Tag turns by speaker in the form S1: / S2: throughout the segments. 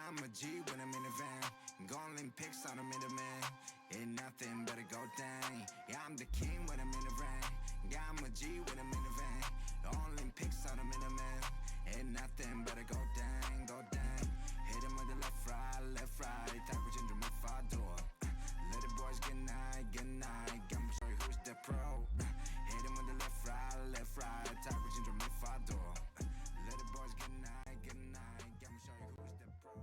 S1: Yeah, I'm a G when I'm in the van. Gone link pics on the middleman. Ain't nothing but a go dang. Yeah, I'm the king when I'm in the rain. Yeah, I'm a G when I'm in the van. Only pics on the middleman. Ain't nothing but a go dang, go dang. Hit him with the left, right. Type of ginger, my far door. Let the boys get night, get night. I'ma show you who's the pro. Hit him with the left, right. Type of ginger, my far door. Let the boys get night, get night. I'ma show you who's the pro.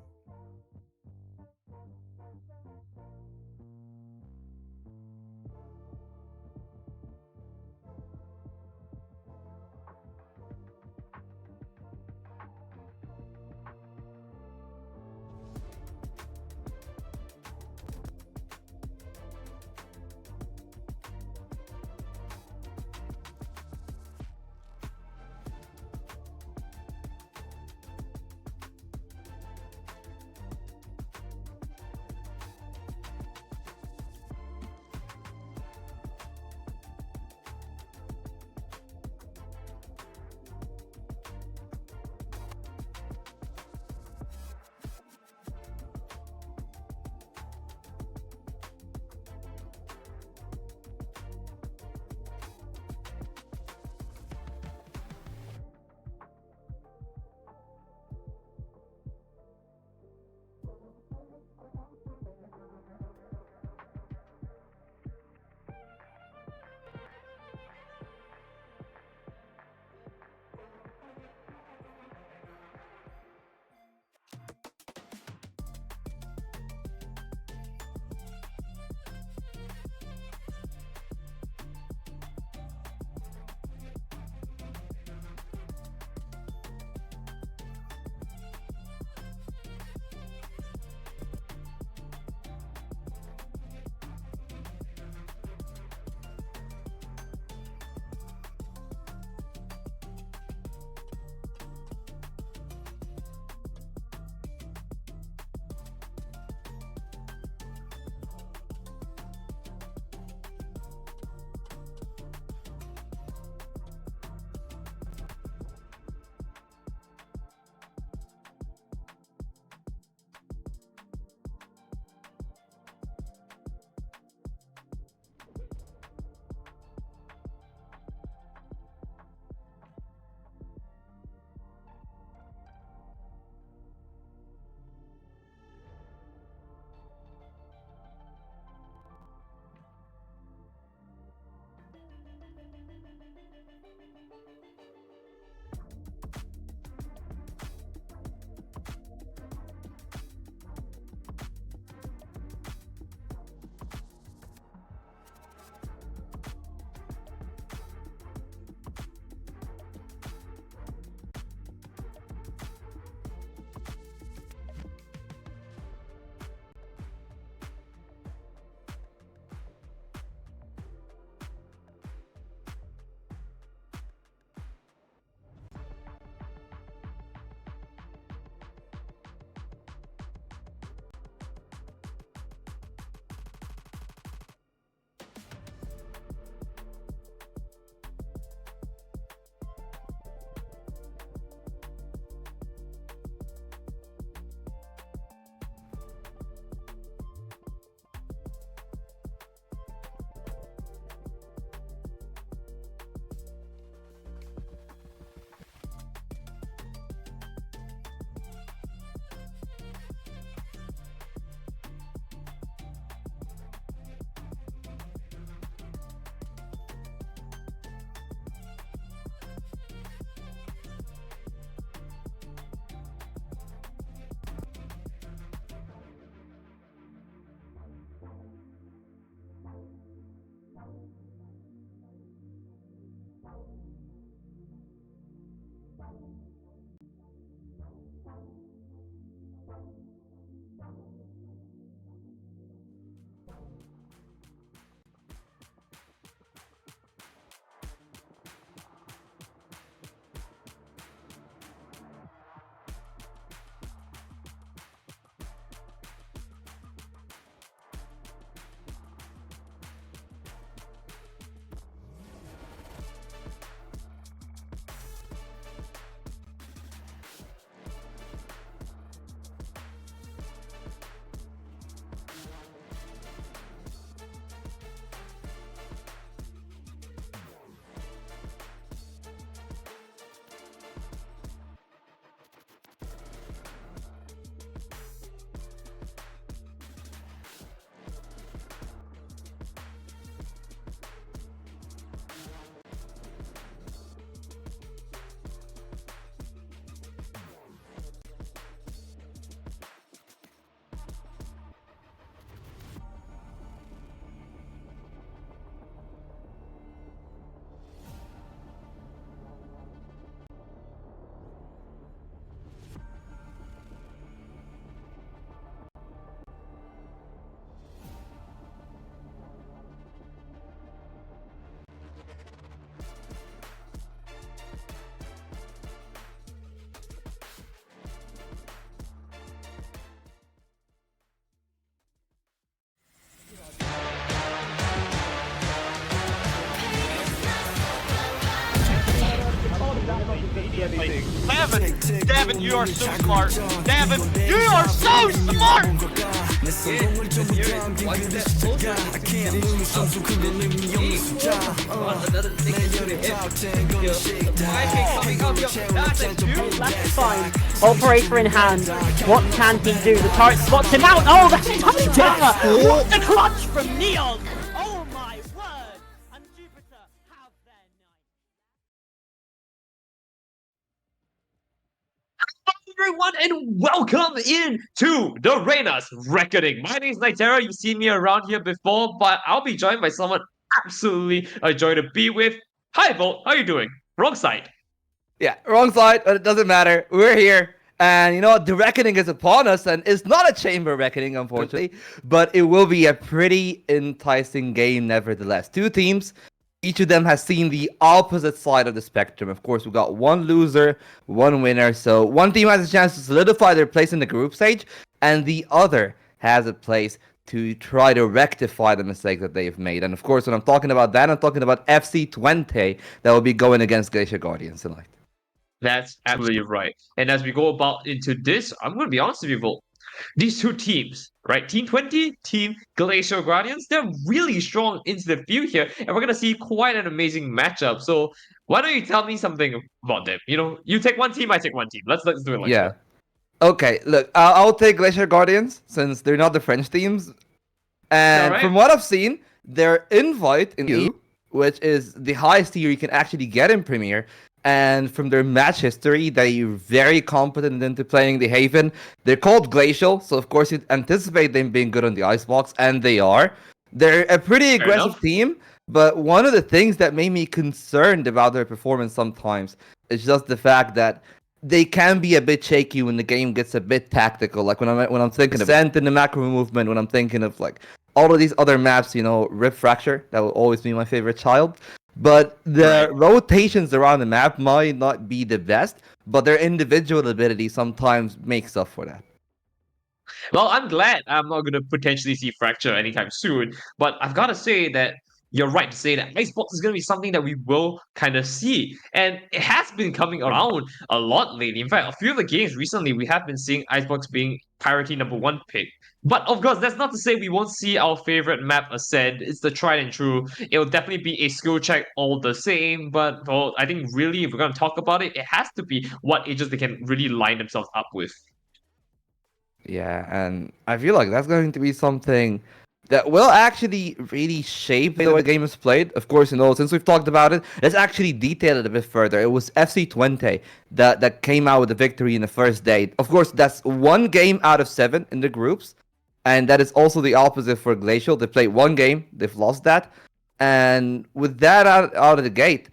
S2: Davin, you are so smart. Davin, you are so smart!
S3: That's fine. Operator in hand. What can he do? The turret spots him out. Oh, that's touchdown! What a clutch from Neon! Oh my word! And Jupiter have their night.
S2: Everyone, and welcome in to the Reyna's Reckoning. My name is Nightera. You've seen me around here before, but I'll be joined by someone absolutely a joy to be with. Hi, Volt. How are you doing? Wrong side.
S4: Yeah, wrong side, but it doesn't matter. We're here. And you know what? The reckoning is upon us, and it's not a chamber reckoning, unfortunately, but it will be a pretty enticing game nevertheless. Two teams, each of them has seen the opposite side of the spectrum. Of course, we got one loser, one winner, so one team has a chance to solidify their place in the group stage, and the other has a place to try to rectify the mistakes that they've made. And of course, when I'm talking about that, I'm talking about FC20 that will be going against Glacier Guardians tonight.
S2: That's absolutely right. And as we go about into this, I'm going to be honest with you, Volt. These two teams, right? Team 20, Team Glacial Guardians, they're really strong into the field here. And we're going to see quite an amazing matchup. So why don't you tell me something about them? You know, you take one team, I take one team. Let's do it like that.
S4: Okay, look, I'll take Glacier Guardians since they're not the French teams. And
S2: Alright.
S4: from what I've seen, their invite in EU, which is the highest tier you can actually get in Premier, and from their match history, they're very competent into playing the Haven. They're called Glacial, so of course you'd anticipate them being good on the Icebox, and they are. They're a pretty aggressive team, but one of the things that made me concerned about their performance sometimes is just the fact that they can be a bit shaky when the game gets a bit tactical. Like when I'm thinking of Ascent in the macro movement, when I'm thinking of like all of these other maps, you know, Rip Fracture, that will always be my favorite child. But the rotations around the map might not be the best, but their individual ability sometimes makes up for that.
S2: Well, I'm glad I'm not going to potentially see Fracture anytime soon, but I've got to say that you're right to say that Icebox is going to be something that we will kind of see. And it has been coming around a lot lately. In fact, a few of the games recently, we have been seeing Icebox being priority #1 pick. But of course, that's not to say we won't see our favorite map Ascend. It's the tried and true. It will definitely be a skill check all the same. But well, I think really, if we're going to talk about it, it has to be what agents they can really line themselves up with.
S4: Yeah, and I feel like that's going to be something that will actually really shape the way the game is played. Of course, you know, since we've talked about it, let's actually detail it a bit further. It was FC20 that came out with the victory in the first day. Of course, that's 1 game out of 7 in the groups. And that is also the opposite for Glacial. They played 1 game, they've lost that. And with that out of the gate,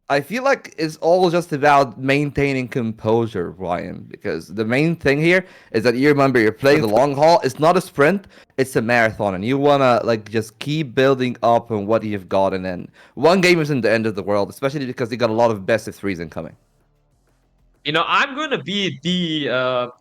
S4: I feel like it's all just about maintaining composure, Ryan. Because the main thing here is that you remember you're playing the long haul. It's not a sprint, it's a marathon. And you want to like just keep building up on what you've got. And then 1 game isn't the end of the world, especially because you got a lot of best of 3s incoming.
S2: You know, I'm going to be the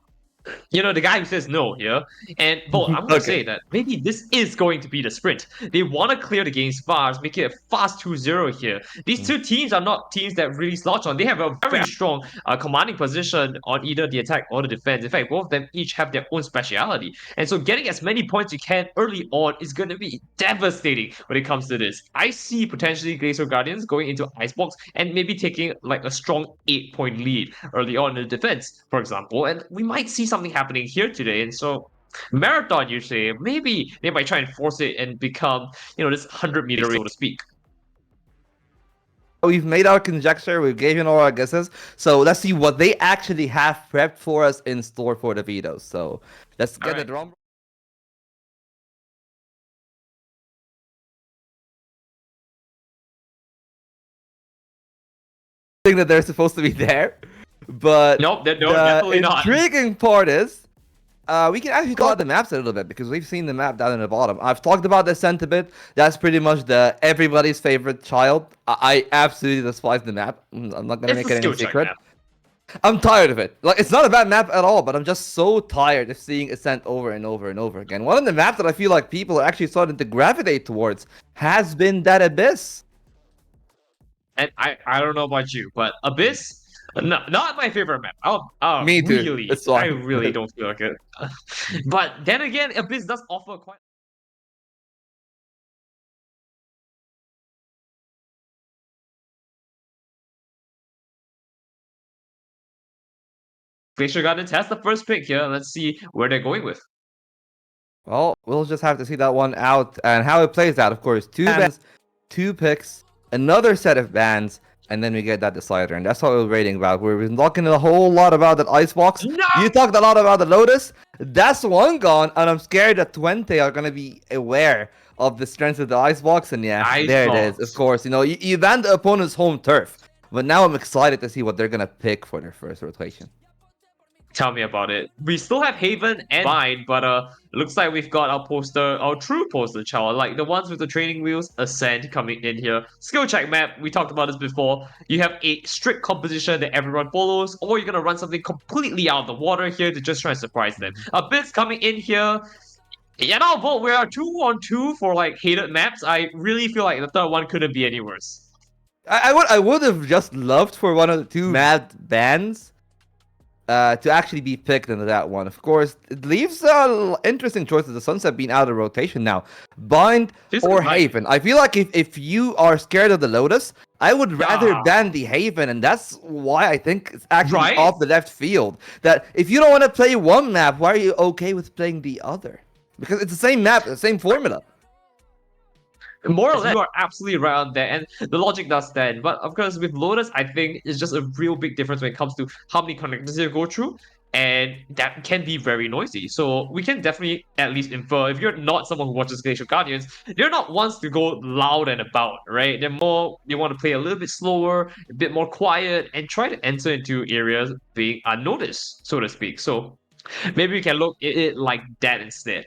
S2: the guy who says no here. And well, I'm going to say that maybe this is going to be the sprint. They want to clear the games fast, make it a fast 2-0 here. These two teams are not teams that really slouch on. They have a very strong commanding position on either the attack or the defense. In fact, both of them each have their own speciality. And so getting as many points you can early on is going to be devastating when it comes to this. I see potentially Glacial Guardians going into Icebox and maybe taking like a strong 8-point lead early on in the defense, for example. And we might see something happening here today. And so marathon, you say, maybe they might try and force it and become, this 100-meter race, so to speak.
S4: We've made our conjecture, we've given all our guesses, so let's see what they actually have prepped for us in store for the vetoes. So let's get the drum. Think that they're supposed to be there, but
S2: nope, definitely not.
S4: The intriguing part is we can actually talk about the maps a little bit because we've seen the map down in the bottom. I've talked about the Ascent a bit. That's pretty much everybody's favorite child. I absolutely despise the map. I'm not gonna make it any secret. I'm tired of it. Like, it's not a bad map at all, but I'm just so tired of seeing Ascent over and over and over again. One of the maps that I feel like people are actually starting to gravitate towards has been that Abyss.
S2: And I don't know about you, but Abyss, No, not my favorite map.
S4: Me too.
S2: Really,
S4: It's
S2: I
S4: fine.
S2: really don't feel like it. But then again, Abyss does offer quite. Glacier Gardens has the first pick here. Let's see where they're going with.
S4: Well, we'll just have to see that one out and how it plays out. Of course, two bans, two picks, another set of bans, and then we get that decider. And that's what we're rating about. We've been talking a whole lot about that Icebox.
S2: No!
S4: You talked a lot about the Lotus. That's one gone, and I'm scared that Twente are going to be aware of the strength of the Icebox. And yeah, there it is. Of course, you banned the opponent's home turf. But now I'm excited to see what they're going to pick for their first rotation.
S2: Tell me about it. We still have Haven and Bind, but looks like we've got our true poster child, like the ones with the training wheels, Ascend coming in here. Skill check map, we talked about this before. You have a strict composition that everyone follows, or you're gonna run something completely out of the water here to just try and surprise them. Abyss coming in here. But we are 2-on-2 for like hated maps. I really feel like the third one couldn't be any worse.
S4: I would have just loved for one of the two mad bans to actually be picked into that one. Of course, it leaves interesting choices. The Sunset being out of rotation now. Bind or Haven. I feel like if you are scared of the Lotus, I would rather ban the Haven, and that's why I think it's actually off the left field. That if you don't want to play one map, why are you okay with playing the other? Because it's the same map, the same formula.
S2: More or less, you are absolutely right on that, and the logic does stand. But of course, with Lotus, I think it's just a real big difference when it comes to how many connectors you go through, and that can be very noisy. So we can definitely at least infer, if you're not someone who watches Glacial Guardians, they're not ones to go loud and about, right? They want to play a little bit slower, a bit more quiet, and try to enter into areas being unnoticed, so to speak. So maybe we can look at it like that instead.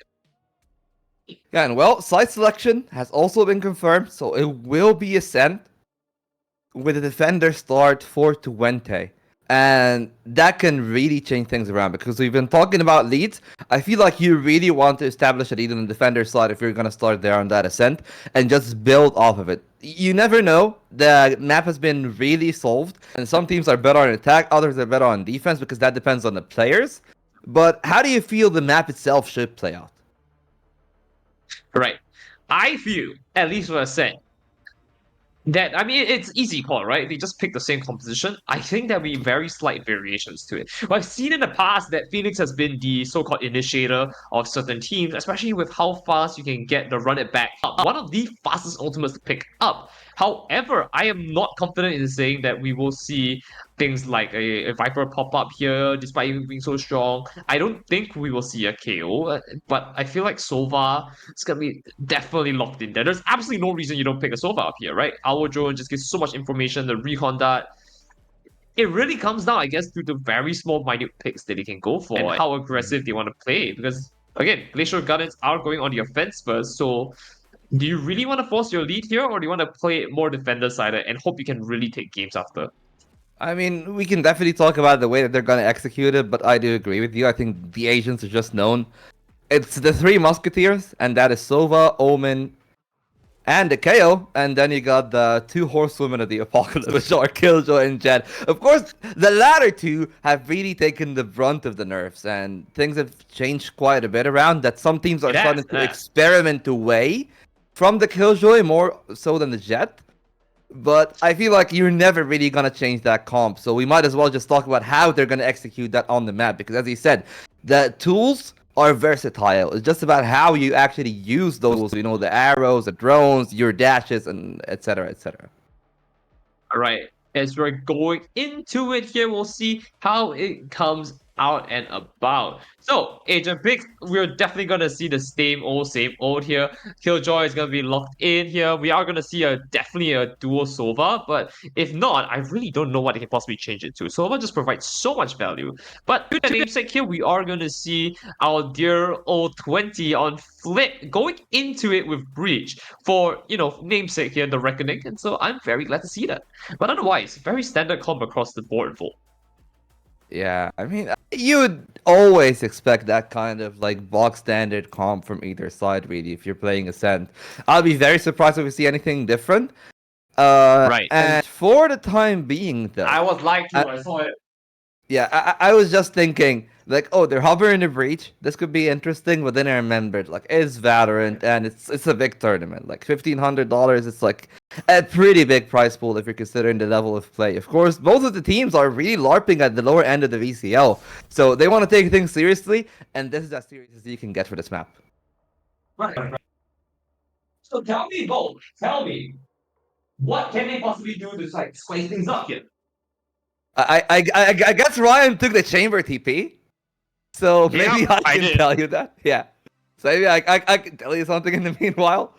S4: Yeah, and well, site selection has also been confirmed, so it will be Ascent with a defender start for Twente. And that can really change things around because we've been talking about leads. I feel like you really want to establish a lead on the defender side if you're going to start there on that Ascent and just build off of it. You never know. The map has been really solved, and some teams are better on attack, others are better on defense because that depends on the players. But how do you feel the map itself should play out?
S2: Right. I feel, at least what I said, that, I mean, it's easy call, right? They just pick the same composition. I think there'll be very slight variations to it. But I've seen in the past that Phoenix has been the so-called initiator of certain teams, especially with how fast you can get the run it back up. One of the fastest ultimates to pick up. However, I am not confident in saying that we will see things like a Viper pop up here, despite even being so strong. I don't think we will see a KO, but I feel like Sova is going to be definitely locked in there. There's absolutely no reason you don't pick a Sova up here, right? Our drone just gives so much information, the recon that it really comes down, I guess, to the very small, minute picks that they can go for and how aggressive they want to play. Because, again, Glacial Gardens are going on the offense first, so do you really want to force your lead here, or do you want to play more defender-sided and hope you can really take games after?
S4: I mean, we can definitely talk about the way that they're going to execute it, but I do agree with you. I think the Asians are just known. It's the three Musketeers, and that is Sova, Omen, and the KO. And then you got the two horsewomen of the apocalypse, which are Killjoy and Jet. Of course, the latter two have really taken the brunt of the nerfs, and things have changed quite a bit around that some teams are starting to experiment away from the Killjoy more so than the Jet. But I feel like you're never really going to change that comp. So we might as well just talk about how they're going to execute that on the map. Because as you said, the tools are versatile. It's just about how you actually use those, the arrows, the drones, your dashes, and etc., etc.
S2: All right. As we're going into it here, we'll see how it comes out and about. So, Agent Picks, we're definitely going to see the same old here. Killjoy is going to be locked in here. We are going to see definitely a dual Sova, but if not, I really don't know what they can possibly change it to. Sova just provides so much value. But to the namesake here, we are going to see our dear old 20 on Flip going into it with Breach for, namesake here, the Reckoning. And so I'm very glad to see that. But otherwise, very standard comp across the board, Volt.
S4: Yeah, I mean, you would always expect that kind of like box standard comp from either side, really, if you're playing Ascent. I'll be very surprised if we see anything different.
S2: Right.
S4: And for the time being, though,
S2: I was lied to. I saw it.
S4: yeah, I was just thinking, like, oh, they're hovering the breach. This could be interesting, but then I remembered, like, it's Valorant and it's a big tournament. Like $1,500, it's like a pretty big prize pool if you're considering the level of play. Of course, both of the teams are really LARPing at the lower end of the VCL, so they want to take things seriously, and this is as serious as you can get for this map.
S2: Right. So tell me, Bo, tell me, what can they possibly do to like spice things up here?
S4: I guess Ryan took the chamber TP, so maybe
S2: Yeah,
S4: I
S2: I
S4: can
S2: did.
S4: tell you that. Yeah, so maybe I can tell you something in the meanwhile.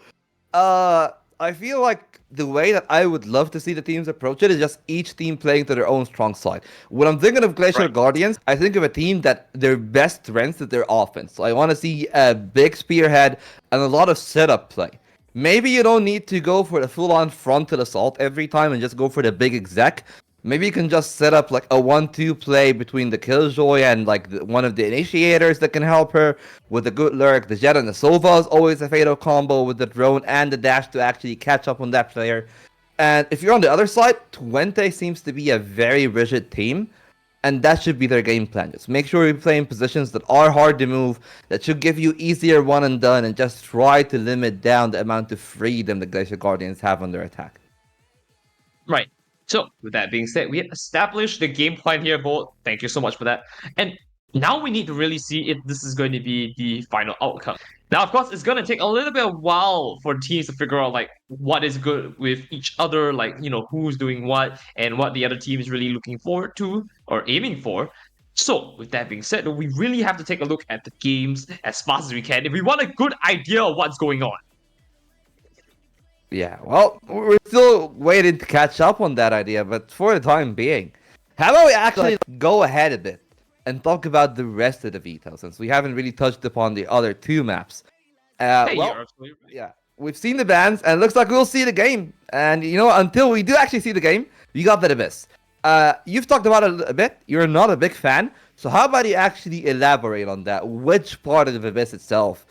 S4: I feel like the way that I would love to see the teams approach it is just each team playing to their own strong side. When I'm thinking of Glacial
S2: Right.
S4: Guardians, I think of a team that their best strength is their offense. So I want to see a big spearhead and a lot of setup play. Maybe you don't need to go for the full-on frontal assault every time and just go for the big exec. Maybe you can just set up like a 1-2 play between the Killjoy and like one of the initiators that can help her with a good lurk. The Jet and the Sova is always a fatal combo with the drone and the dash to actually catch up on that player. And if you're on the other side, Twente seems to be a very rigid team, and that should be their game plan. Just make sure you play in positions that are hard to move, that should give you easier one and done, and just try to limit down the amount of freedom the Glacial Guardians have on their attack.
S2: Right. So, with that being said, we have established the game plan here, Bolt. Thank you so much for that. And now we need to really see if this is going to be the final outcome. Now, of course, it's going to take a little bit of while for teams to figure out, like, what is good with each other, like, you know, who's doing what, and what the other team is really looking forward to or aiming for. So, with that being said, we really have to take a look at the games as fast as we can if we want a good idea of what's going on.
S4: Yeah, well, we're still waiting to catch up on that idea, but for the time being, how about we actually go ahead a bit and talk about the rest of the veto, since we haven't really touched upon the other two maps.
S2: Hey,
S4: Well,
S2: you're absolutely right.
S4: yeah, we've seen the bans, and it looks like we'll see the game. And you know, until we do actually see the game, you got the Abyss. You've talked about it a bit. You're not a big fan, so how about you actually elaborate on that? Which part of the Abyss itself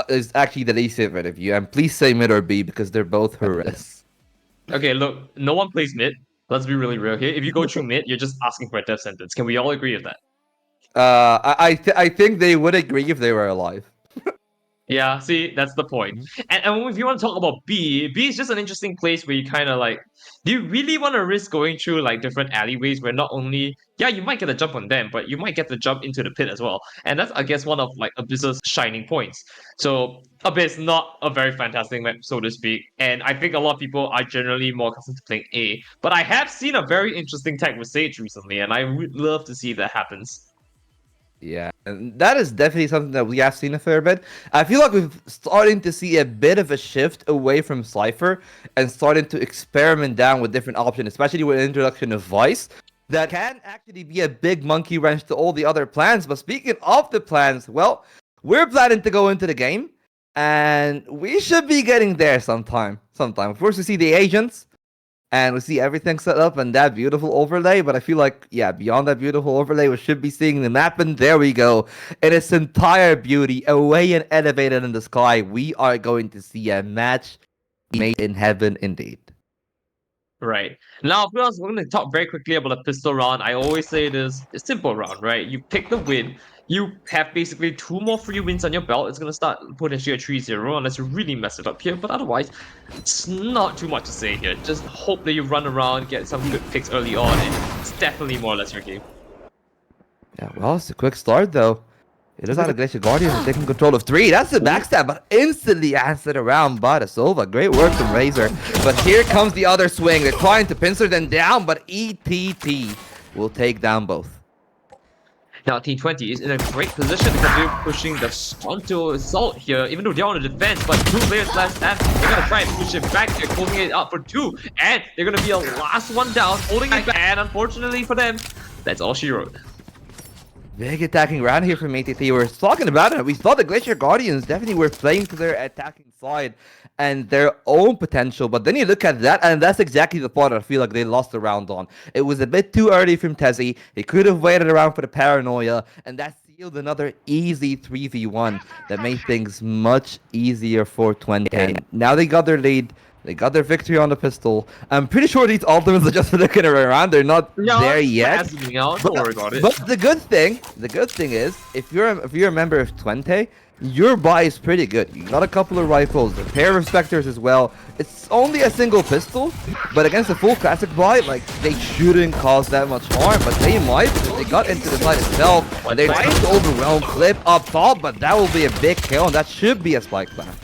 S4: is actually the least favorite of you? And please say mid or B because they're both horrendous.
S2: Okay, look, no one plays mid. Let's be really real here. If you go through mid, you're just asking for a death sentence. Can we all agree with that?
S4: I think they would agree if they were alive.
S2: Yeah, see, that's the point. And if you want to talk about B is just an interesting place where you kind of like, do you really want to risk going through like different alleyways where not only, yeah, you might get a jump on them, but you might get the jump into the pit as well. And that's, I guess, one of like Abyss's shining points. So Abyss, not a very fantastic map, so to speak. And I think a lot of people are generally more accustomed to playing A. But I have seen a very interesting tag with Sage recently, and I would love to see if that happens.
S4: Yeah, and that is definitely something that we have seen a fair bit. I feel like we're starting to see a bit of a shift away from Cypher and starting to experiment down with different options, especially with the introduction of Vice. That can actually be a big monkey wrench to all the other plans. But speaking of the plans, well, we're planning to go into the game, and we should be getting there sometime. Of course, we see the agents, and we see everything set up and that beautiful overlay, but I feel like, yeah, beyond that beautiful overlay, we should be seeing the map, and there we go. In its entire beauty, away and elevated in the sky, we are going to see a match made in heaven indeed.
S2: Right. Now, of course, we're going to talk very quickly about the pistol round. I always say this, a simple round, right? You pick the win. You have basically 2 more free wins on your belt. It's going to start potentially a 3-0 unless you really mess it up here. But otherwise, it's not too much to say here. Just hope that you run around, get some good picks early on, and it's definitely more or less your game.
S4: Yeah, well, it's a quick start, though. It is out of Glacial Guardians taking control of 3. That's the backstab, but instantly answered around by the Sova. Great work from Razor. But here comes the other swing. They're trying to pincer them down, but ETT will take down both.
S2: Now, Team 20 is in a great position to continue pushing the frontal assault here, even though they're on the defense, but 2 players left, and they're gonna try and push it back. They're closing it up for 2, and they're gonna be a last one down, holding it back, and unfortunately for them, that's all she wrote.
S4: Big attacking round here from ETT. We were talking about it. We thought the Glacier Guardians definitely were playing to their attacking side and their own potential. But then you look at that, and that's exactly the part I feel like they lost the round on. It was a bit too early from Tezzy. He could have waited around for the paranoia, and that sealed another easy 3v1 that made things much easier for 20. And now they got their lead. They got their victory on the pistol. I'm pretty sure these ultimates are just looking around. They're not there yet.
S2: Don't worry about it.
S4: But the good thing is, if you're a member of Twente, your buy is pretty good. You got a couple of rifles, a pair of specters as well. It's only a single pistol, but against a full classic buy, like they shouldn't cause that much harm, but they might if they got into the side itself. And they're trying to overwhelm Clip up top, but that will be a big kill, and that should be a spike plant.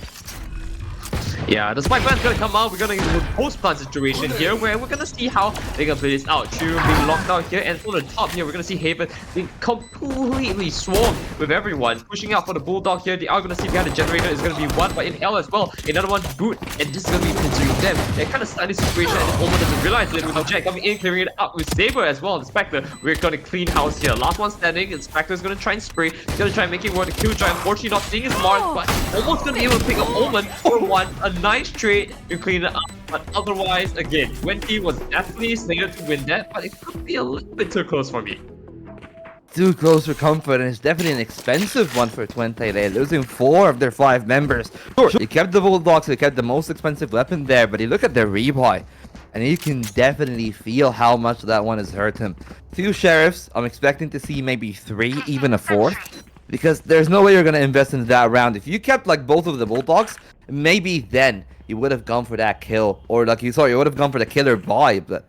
S2: Yeah, the spike plan's gonna come out. We're gonna get a post-plant situation here where we're gonna see how they're gonna play this out. Chu being locked out here, and on the top here, we're gonna see Haven being completely swarmed with everyone. Pushing out for the Bulldog here. They are gonna see behind the generator is gonna be one, but in L as well. Another one boot, and this is gonna be consuming them. They're kind of stuck in this situation, and the Omen doesn't realize it with Jet coming in, clearing it up with Saber as well. The Spectre, we're gonna clean house here. Last one standing, and Spectre's gonna try and spray. He's gonna try and make it work. The kill try, unfortunately not seeing his mark, but almost gonna be able to pick up Omen for one. A nice trade to clean it up, but otherwise, again, 20 was definitely slated to win that, but it could be a little bit too close for me.
S4: Too close for comfort, and it's definitely an expensive one for Twente. They're losing 4 of their 5 members. Sure, he kept the Bulldogs, he kept the most expensive weapon there, but you look at their rebuy, and you can definitely feel how much that one has hurt him. 2 sheriffs, I'm expecting to see maybe 3, even a 4th. Because there's no way you're gonna invest into that round. If you kept like both of the Bulldogs, maybe then you would have gone for that kill. Or like you would have gone for the killer buy, but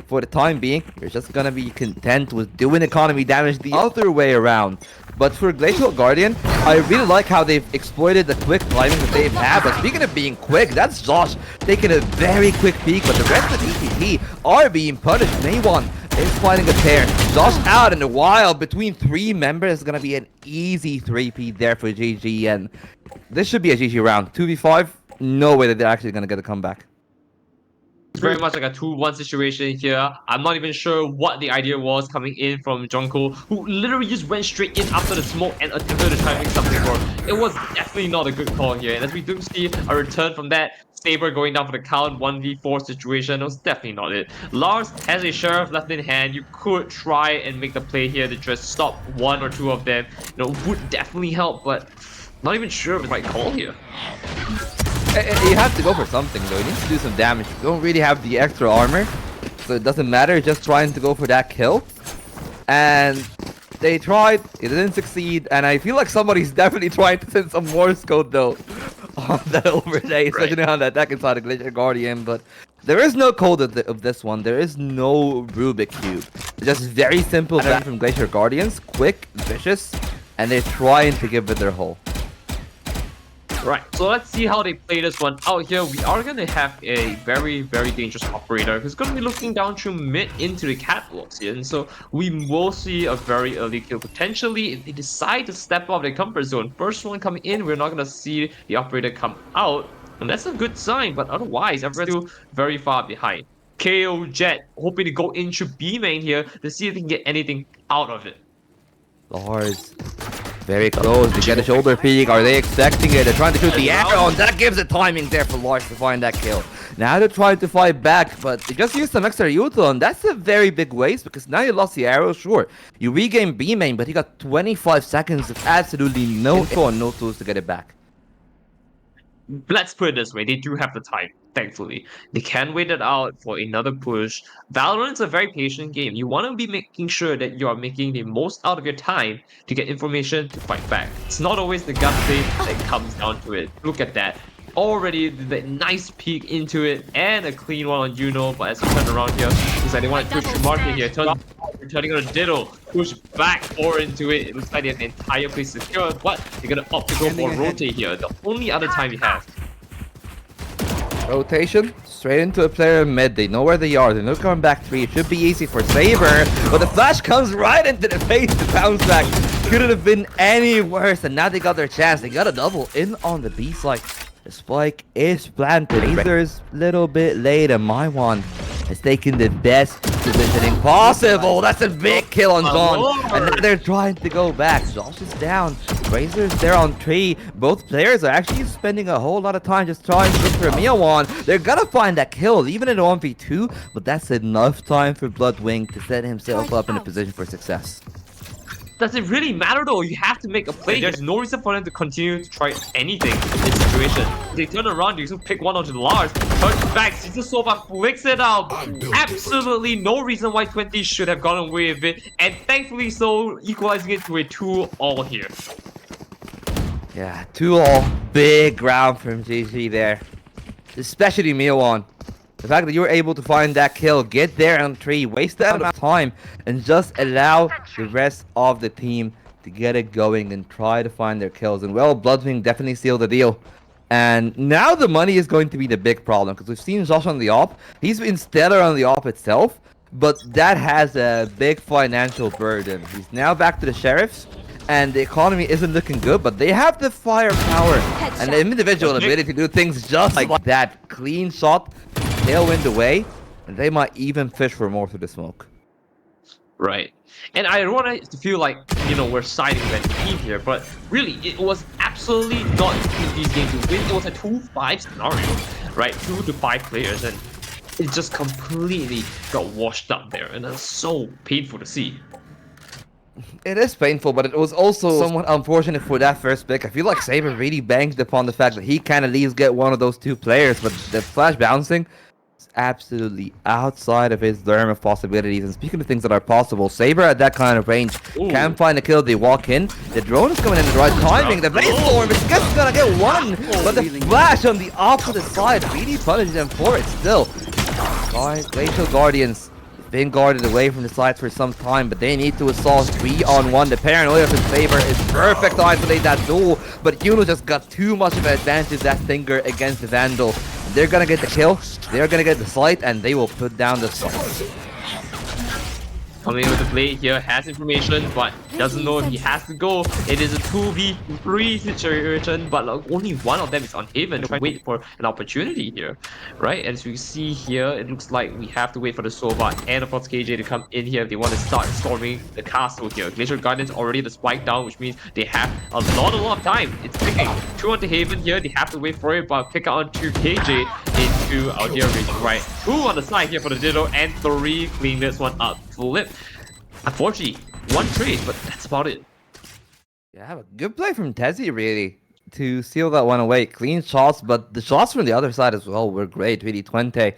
S4: for the time being, you're just gonna be content with doing economy damage the other way around. But for Glacial Guardian, I really like how they've exploited the quick climbing that they've had. But speaking of being quick, that's Josh taking a very quick peek, but the rest of ETT are being punished. Maywan is finding a pair. Josh out in the wild between 3 members is gonna be an easy 3P there for GG, and this should be a GG round. 2v5, no way that they're actually gonna get a comeback.
S2: It's very much like a 2-1 situation here. I'm not even sure what the idea was coming in from Junko, who literally just went straight in after the smoke and attempted to try and make something work. It was definitely not a good call here, and as we do see a return from that, Saber going down for the count, 1v4 situation, it was definitely not it. Lars has a Sheriff left in hand. You could try and make the play here to just stop 1 or 2 of them. You know, would definitely help, but not even sure of the right call here.
S4: You have to go for something though. You need to do some damage. You don't really have the extra armor, so it doesn't matter. Just trying to go for that kill. And they tried, it didn't succeed, and I feel like somebody's definitely trying to send some Morse code though on that overlay, especially on the attack inside the Glacier Guardian. But there is no code of this one. There is no Rubik Cube. It's just very simple plan from Glacier Guardians, quick, vicious, and they're trying to give it their whole.
S2: Right, so let's see how they play this one out here. We are going to have a very, very dangerous operator who's going to be looking down through mid into the catwalks here. And so we will see a very early kill potentially if they decide to step off their comfort zone. First one coming in, we're not going to see the operator come out. And that's a good sign, but otherwise, everyone's still very far behind. KO Jet hoping to go into B main here to see if they can get anything out of it.
S4: Lars, very close to get a shoulder peek. Are they expecting it? They're trying to shoot the arrow, and that gives the timing there for Lars to find that kill. Now they're trying to fight back, but they just used some extra util, and that's a very big waste because now you lost the arrow. Sure, you regain B main, but he got 25 seconds with absolutely no info and no tools to get it back.
S2: Let's put it this way, they do have the time, thankfully. They can wait it out for another push. Valorant's a very patient game. You want to be making sure that you are making the most out of your time to get information to fight back. It's not always the gun play that comes down to it. Look at that. Already the nice peek into it and a clean one on Juno, but as we turn around here, looks like they want to push the market here. Turning on a diddle, push back or into it. It looks like they have the entire place secured, but they're gonna opt to go for a rotate here. The only other time you have.
S4: Rotation, straight into a player in mid. They know where they are. They're not coming back 3. It should be easy for Saber, but the flash comes right into the face to bounce back. Couldn't have been any worse, and now they got their chance. They got a double in on the B side. The spike is planted. Razor's a little bit late, and my one has taken the best positioning possible. That's a big kill on John, and now they're trying to go back. Josh is down. Razor's there on 3. Both players are actually spending a whole lot of time just trying to look for Miawan. They're gonna find that kill, even in a 1v2, but that's enough time for Bloodwing to set himself up in a position for success.
S2: does it really matter though? You have to make a play. There's no reason for them to continue to try anything in this situation. They turn around, they just pick one onto the large, turns back, Caesar Sova flicks it out. Absolutely no reason why 20 should have gone away with it, and thankfully so, equalizing it to a 2-all here.
S4: Yeah, 2-all. Big round from GG there. Especially Milan. The fact that you were able to find that kill, get there on 3, waste that amount of time, and just allow the rest of the team to get it going and try to find their kills. And well, Bloodwing definitely sealed the deal. And now the money is going to be the big problem, because we've seen Josh on the op. He's been stellar on the op itself, but that has a big financial burden. He's now back to the Sheriffs, and the economy isn't looking good, but they have the firepower and the individual ability to do things just like that. Clean shot, tailwind away, and they might even fish for more through the smoke.
S2: Right. And I don't want it to feel like, you know, we're siding with the team here, but really, it was absolutely not in these games to win. It was a 2-5 scenario, right? 2 to 5 players, and it just completely got washed up there, and that's so painful to see.
S4: It is painful, but it was also somewhat unfortunate for that first pick. I feel like Saber really banked upon the fact that he can at least get one of those 2 players, but the flash bouncing is absolutely outside of his realm of possibilities. And speaking of things that are possible, Saber at that kind of range can find a kill. They walk in. The drone is coming in the right timing. The Blaze Storm is just gonna get one, but the flash on the opposite side really punishes them for it still. Glacial Guardians been guarded away from the sides for some time, but they need to assault 3-on-1. The paranoia from Saber is perfect to isolate that duel, but Yuno just got too much of an advantage, that Stinger against the Vandal. They're gonna get the kill, they're gonna get the slight, and they will put down the stop.
S2: Coming in with the blade here, has information, but doesn't know if he has to go. It is a 2v3 situation, but like, only one of them is on Haven. Trying to wait for an opportunity here, right? And as we see here, it looks like we have to wait for the Sova and of course KJ to come in here if they want to start storming the castle here. Glacier Guardians already the spike down, which means they have a lot of time. It's picking 2 onto Haven here. They have to wait for it, but pick out onto KJ into our dear region, right? 2 on the side here for the Ditto, and 3 clean this one up. Flip. Unfortunately, 1 trade, but that's about it.
S4: Yeah, good play from Tezzy, really, to seal that one away. Clean shots, but the shots from the other side as well were great, really. 20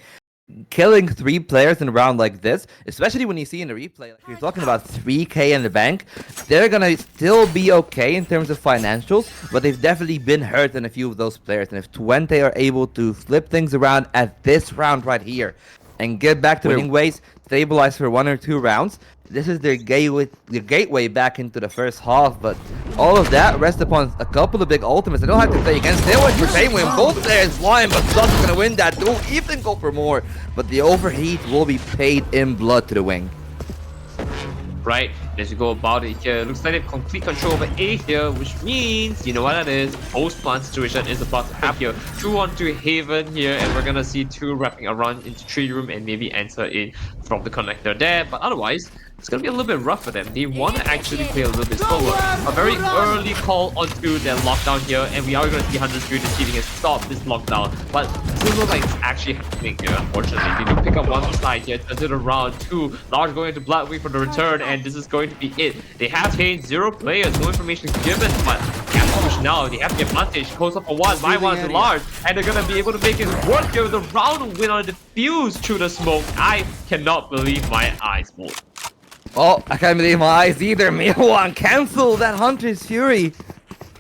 S4: killing 3 players in a round like this, especially when you see in the replay, like you're talking about 3k in the bank, they're gonna still be okay in terms of financials, but they've definitely been hurt in a few of those players. And if 20 are able to flip things around at this round right here and get back to winning ways, stabilize for 1 or 2 rounds, this is their gateway back into the first half. But all of that rests upon a couple of big ultimates. They don't have to play against. They went for same win. Both players flying, but Josh is gonna win that duel. Even go for more, but the overheat will be paid in blood to the wing.
S2: Right, as you go about it here, looks like they have complete control over A here, which means, you know what that is, post-plant situation is about to happen here. 2 onto Haven here, and we're gonna see 2 wrapping around into tree room and maybe enter in from the connector there, but otherwise, it's gonna be a little bit rough for them. They want to actually play a little bit slower. A very early call onto their lockdown here, and we are gonna see 100 Street deceiving and stop this lockdown, but it doesn't look like it's actually happening here, unfortunately. They do pick up 1 side here, turns it around, 2 large going into Bloodwing for the return, and this is going to be it. They have changed 0 players, no information given, but push now. They have the advantage. Close up for 1, my 1 to large, and they're gonna be able to make it work here with a round win on the defuse through the smoke. I cannot believe my eyes, boy.
S4: Oh, I can't believe my eyes either. Milan canceled that Hunter's Fury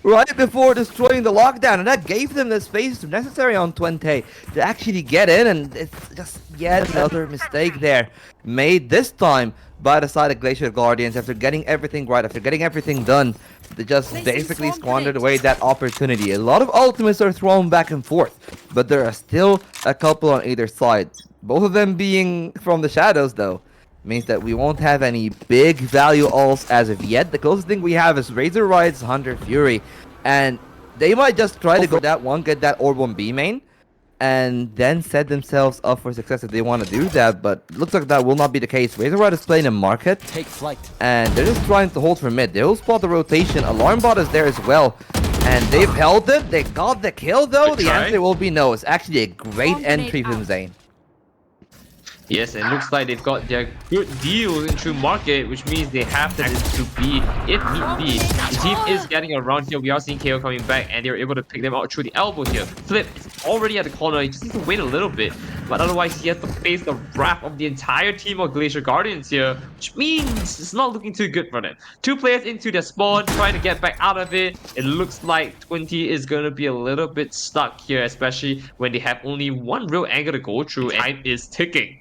S4: right before destroying the lockdown, and that gave them the space necessary on 20 to actually get in, and it's just yet another mistake there, made this time by the side of Glacier Guardians. After getting everything right, after getting everything done, they just basically squandered away that opportunity. A lot of ultimates are thrown back and forth, but there are still a couple on either side. Both of them being from the shadows, though, means that we won't have any big value ults as of yet. The closest thing we have is Razor Ride's Hunter Fury, and they might just try to go that one, get that Orb 1B main, and then set themselves up for success if they want to do that, but looks like that will not be the case. Razor Ride is playing in market,
S5: Take flight.
S4: and they're just trying to hold for mid. They'll spot the rotation. Alarm bot is there as well, and they've held it. They got the kill, though. The answer will be no. It's actually a great entry from Zane.
S2: Yes, and it looks like they've got their good deals into market, which means they have to access to B if need be. The team is getting around here. We are seeing KO coming back, and they're able to pick them out through the elbow here. Flip is already at the corner. He just needs to wait a little bit, but otherwise he has to face the wrath of the entire team of Glacier Guardians here, which means it's not looking too good for them. 2 players into their spawn, trying to get back out of it. It looks like 20 is going to be a little bit stuck here, especially when they have only one real angle to go through, and time is ticking.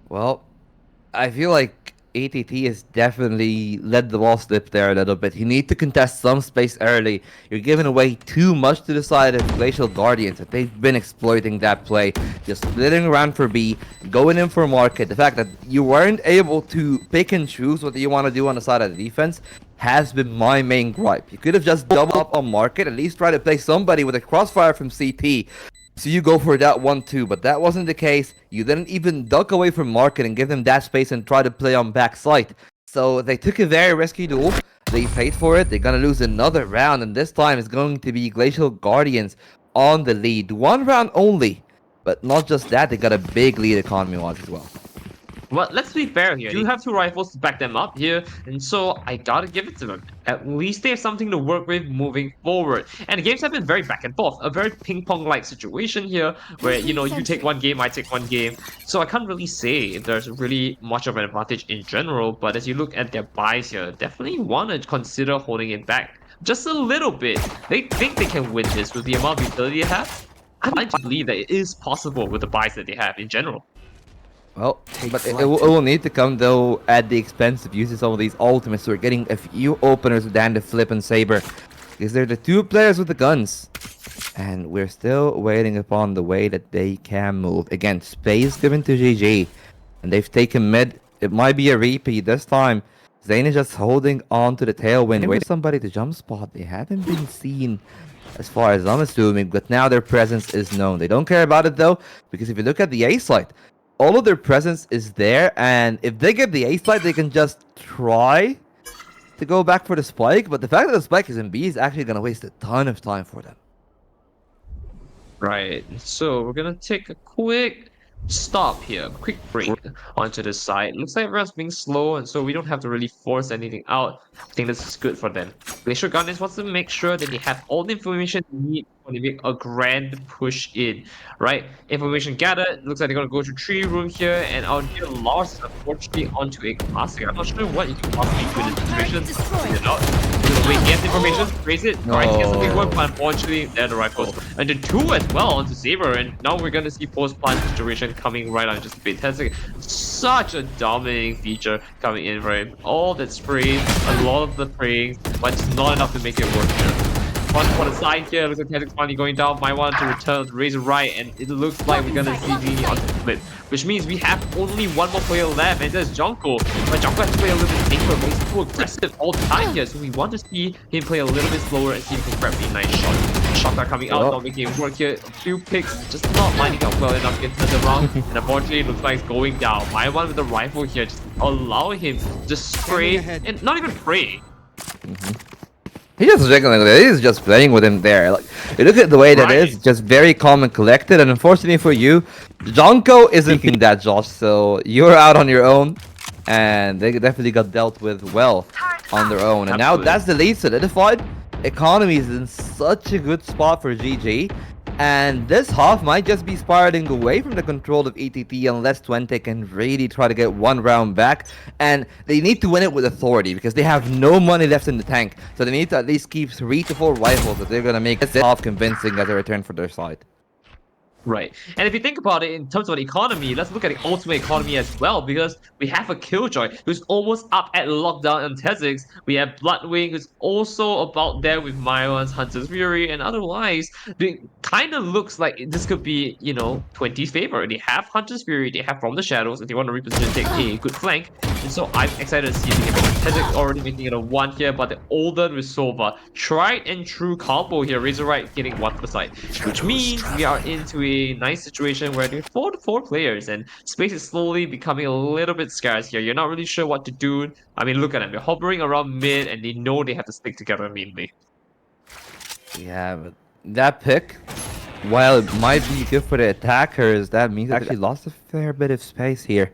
S4: Well, I feel like ETT has definitely let the ball slip there a little bit. You need to contest some space early. You're giving away too much to the side of Glacial Guardians. That they've been exploiting that play, just splitting around for B, going in for market. The fact that you weren't able to pick and choose what you want to do on the side of the defense has been my main gripe. You could have just doubled up on market, at least try to play somebody with a crossfire from CT. So you go for that 1-2, but that wasn't the case. You didn't even duck away from market and give them that space and try to play on backside. So they took a very risky duel. They paid for it. They're gonna lose another round, and this time it's going to be Glacial Guardians on the lead. 1 round only, but not just that, they got a big lead economy-wise as well.
S2: Well, let's be fair here. You have 2 rifles to back them up here, and so I gotta give it to them. At least they have something to work with moving forward. And the games have been very back and forth, a very ping-pong-like situation here, where, you know, you take one game, I take one game. So I can't really say if there's really much of an advantage in general, but as you look at their buys here, definitely want to consider holding it back just a little bit. They think they can win this with the amount of utility they have. I like to believe that it is possible with the buys that they have in general.
S4: Well, but it will need to come, though, at the expense of using some of these ultimates. So we're getting a few openers than the Flip and Saber, because they're the 2 players with the guns. And we're still waiting upon the way that they can move. Again, space given to GG. And they've taken mid. It might be a repeat this time. Zayn is just holding on to the tailwind, waiting for somebody to jump spot. They haven't been seen, as far as I'm assuming, but now their presence is known. They don't care about it, though, because if you look at the A site, all of their presence is there, and if they get the A site, they can just try to go back for the spike, but the fact that the spike is in B is actually going to waste a ton of time for them.
S2: Right, so we're gonna take a quick stop here, quick break onto the side. Looks like everyone's being slow, and so we don't have to really force anything out. I think this is good for them. Glacier Guardians wants to make sure that they have all the information they need when they make a grand push in, right? Information gathered. Looks like they're gonna go to 3 room here, and out here, Lars unfortunately onto a classic. I'm not sure what you can possibly do in this situation. Figure it out. Wait, he has information, raise it. Alright, he has a big one, but unfortunately, they're the rifles. And the 2 as well onto Saber, and now we're gonna see post-plant situation coming right on just a bit. That's like such a dominating feature coming in for him. All that sprays, a lot of the praying, but it's not enough to make it work here. One for the side here, looks like Tactics finally going down. My one to return, raise it right, and it looks like we're gonna see Genie on the flip. Which means we have only 1 more player left, and that's Junko. But Junko has to play a little bit safer, but he's too aggressive all the time here, so we want to see him play a little bit slower and see if he can grab a nice shot. Shots are coming out, not making it work here. A few picks, just not lining up well enough to get turned around, and unfortunately it looks like it's going down. My one with the rifle here, just allowing him to just spray, and not even pray.
S4: He's just jiggling with it. He's just playing with him there. Like, you look at the way that is, just very calm and collected. And unfortunately for you, Jonko isn't thinking that, Josh. So you're out on your own, and they definitely got dealt with well on their own. And now that's the lead solidified. Economy is in such a good spot for GG. And this half might just be spiraling away from the control of ETT unless Twente can really try to get 1 round back. And they need to win it with authority because they have no money left in the tank. So they need to at least keep 3 to 4 rifles if they're going to make this half convincing as a return for their side.
S2: Right. And if you think about it in terms of the economy, let's look at the ultimate economy as well, because we have a Killjoy who's almost up at lockdown on Tezix. We have Bloodwing who's also about there with Myron's Hunter's Fury, and otherwise, it kind of looks like this could be, you know, 20's favor. They have Hunter's Fury, they have From the Shadows, if they want to reposition, take a good flank. And so I'm excited to see if they can make it. Tezix already making it a 1 here, but the older with Sova. Tried and true combo here, Razor Right getting 1 per side, which means we are into a nice situation where there's 4 to 4 players and space is slowly becoming a little bit scarce here. You're not really sure what to do. I mean, look at them. They're hovering around mid and they know they have to stick together immediately.
S4: Yeah, but that pick while it might be good for the attackers, that means they actually lost a fair bit of space here.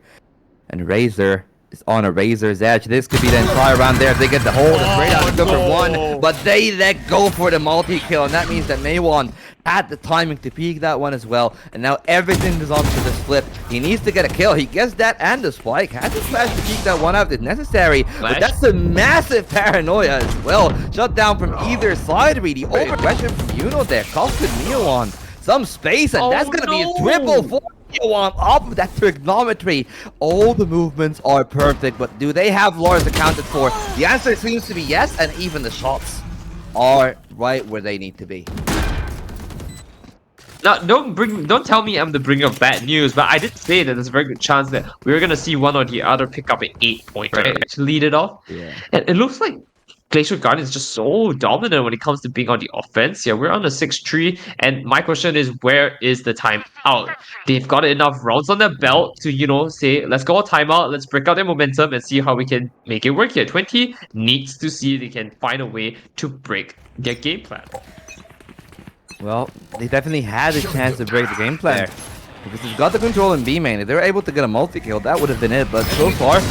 S4: And Razor is on a razor's edge. This could be the entire round there if they get the hold. And Reyna to go for one, but they let go for the multi-kill, and that means that Maewon had the timing to peek that one as well. And now everything is on to this flip. He needs to get a kill. He gets that and the spike. Has to smash to peek that one out if necessary. But that's a massive paranoia as well. Shut down from either side, really. Over-aggression from Yuno there. Costed Maewon some space, and that's going to be a triple for Maewon off of that trigonometry. All the movements are perfect, but do they have Lars accounted for? The answer seems to be yes, and even the shots are right where they need to be.
S2: Now, don't tell me I'm the bringer of bad news, but I did say that there's a very good chance that we're gonna see one or the other pick up an 8-point, right, to lead it off.
S4: Yeah.
S2: And it looks like Glacial Guardian is just so dominant when it comes to being on the offense. Yeah, we're on a 6-3, and my question is, where is the timeout? They've got enough rounds on their belt to, you know, say, let's go a timeout, let's break out their momentum and see how we can make it work here. 20 needs to see if they can find a way to break their game plan.
S4: Well, they definitely had a chance to break the game plan. Because they've got the control in B main. If they were able to get a multi-kill, that would have been it. But so far,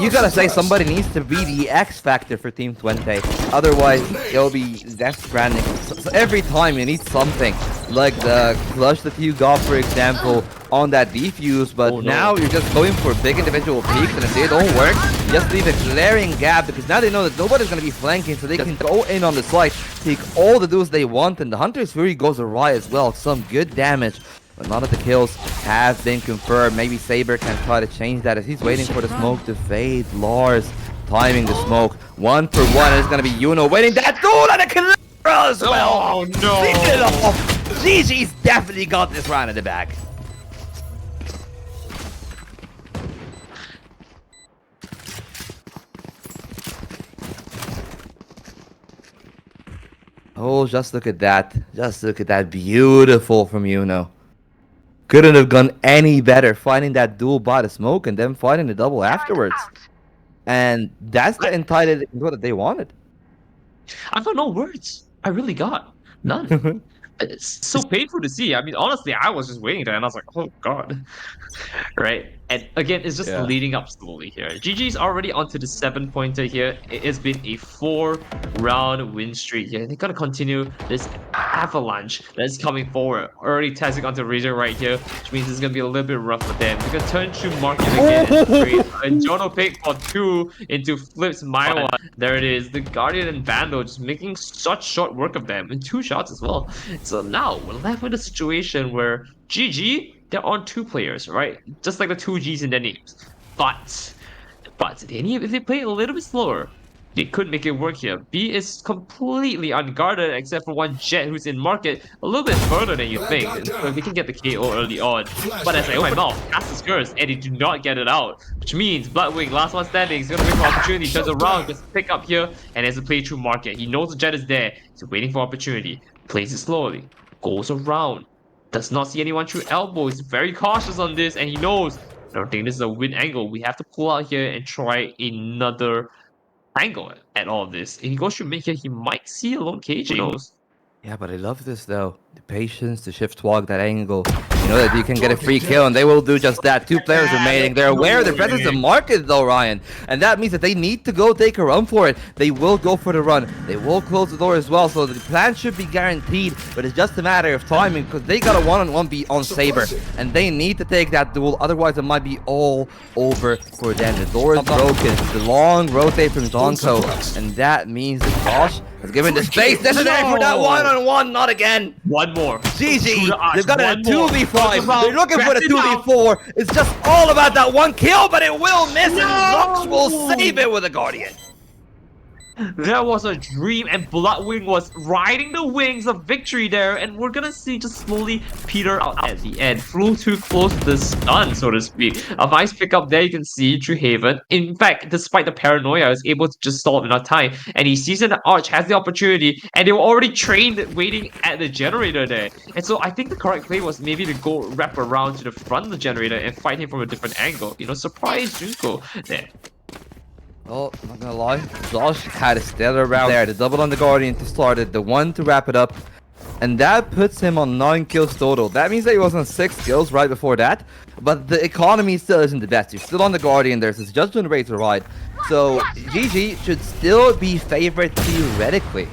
S4: you gotta say somebody needs to be the X factor for Team 20. Otherwise, it'll be Death Stranding. So every time you need something, like the clutch that you got, for example, on that defuse. But now you're just going for big individual peaks, and if they don't work, you just leave a glaring gap, because now they know that nobody's gonna be flanking, so they can go in on the side, take all the duels they want, and the Hunter's Fury goes awry as well. Some good damage. But none of the kills have been confirmed. Maybe Saber can try to change that as he's waiting for the smoke to fade. Lars timing the smoke. 1 for 1. It's going to be Yuno waiting. That duel and a kill as well.
S2: Oh no.
S4: Leave it off. GG's definitely got this round in the bag. Oh, just look at that. Just look at that. Beautiful from Yuno. Couldn't have gone any better, finding that duel by the smoke and then finding the double afterwards. And that's the entire goal that they wanted.
S2: I've got no words. I really got none. It's so painful to see. I mean, honestly, I was just waiting there and I was like, oh god. Right? And again, it's just leading up slowly here. GG's already onto the 7-pointer here. It has been a 4-round win streak here. They gotta continue this avalanche that's coming forward. Already testing onto Razor right here, which means it's gonna be a little bit rough for them. They're gonna turn to Market again and Jono pick for 2 into Flips Maewon. There it is. The Guardian and Vandal just making such short work of them, and 2 shots as well. So now we're left with a situation where GG, they're on 2 players, right? Just like the 2 Gs in their names. But if they play a little bit slower, they could make it work here. B is completely unguarded except for one Jet who's in market a little bit further than you think. So they can get the KO early on. But as I open my mouth, cast his curse, and they do not get it out. Which means Bloodwing, last one standing, is gonna wait for opportunity, turns around, gets pick up here, and has to play through market. He knows the Jet is there, he's waiting for opportunity. Plays it slowly, goes around. Does not see anyone through elbow. He's very cautious on this, and he knows, I don't think this is a win angle. We have to pull out here and try another angle at all of this. If he goes through mid here, he might see a lone cage. Who knows?
S4: Yeah, but I love this though. The patience to shift walk that angle. You know that you can get a free kill, and they will do just that. 2 players remaining. They're aware of the presence of market though, Ryan. And that means that they need to go take a run for it. They will go for the run. They will close the door as well. So the plan should be guaranteed, but it's just a matter of timing, because they got a 1-on-1 beat on Saber. And they need to take that duel, otherwise it might be all over for them. The door is broken. The long rotate from Zonko. And that means that Josh has given the space necessary for that 1-on-1, not again.
S2: One more.
S4: GG, they've got a 2v5. They're looking for the 2v4. It's just all about that 1 kill, but it will miss, and Lux will save it with a Guardian.
S2: That was a dream, and Bloodwing was riding the wings of victory there, and we're gonna see just slowly peter out at the end. Flew too close to the stun, so to speak. A nice pickup there, you can see through Haven. In fact, despite the paranoia, I was able to just stall enough time, and he sees that the Arch has the opportunity, and they were already trained waiting at the generator there. And so I think the correct play was maybe to go wrap around to the front of the generator and fight him from a different angle. You know, surprise Junko there.
S4: Oh, not gonna lie, Josh had a stellar round there. The double on the Guardian to start it, the 1 to wrap it up. and that puts him on 9 kills total. That means that he was on 6 kills right before that, but the economy still isn't the best. You're still on the Guardian, there's his judgment rate to ride. So GG should still be favored theoretically.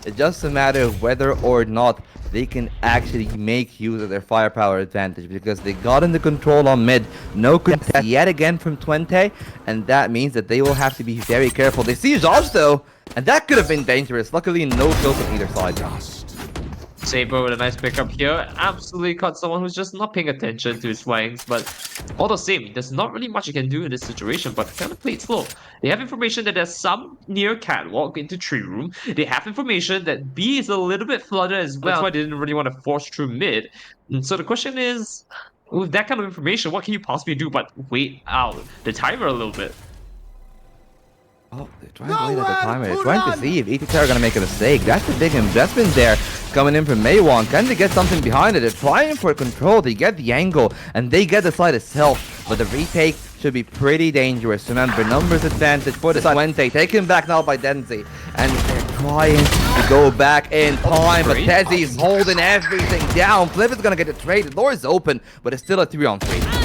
S4: It's just a matter of whether or not they can actually make use of their firepower advantage, because they got into control on mid. No contest yet again from Twente, and that means that they will have to be very careful. They see Josh though, and that could have been dangerous. Luckily, no kills on either side.
S2: Saber with a nice pickup here. Absolutely caught someone who's just not paying attention to his flanks, but all the same, there's not really much you can do in this situation, but kind of play it slow. They have information that there's some near catwalk into tree room. They have information that B is a little bit flooded as well. That's why they didn't really want to force through mid. And so the question is, with that kind of information, what can you possibly do but wait out the timer a little bit?
S4: Oh, they're trying to wait at the timer. They're trying to see if ETT are going to make a mistake. That's a big investment there coming in from Maywan. Can they get something behind it? They're trying for control. They get the angle, and they get the side itself. But the retake should be pretty dangerous. Remember, numbers advantage for the side. Twente taken back now by Denzi. And they're trying to go back in time, but Denzi's holding everything down. Flip is going to get the trade. The door is open, but it's still a 3-on-3.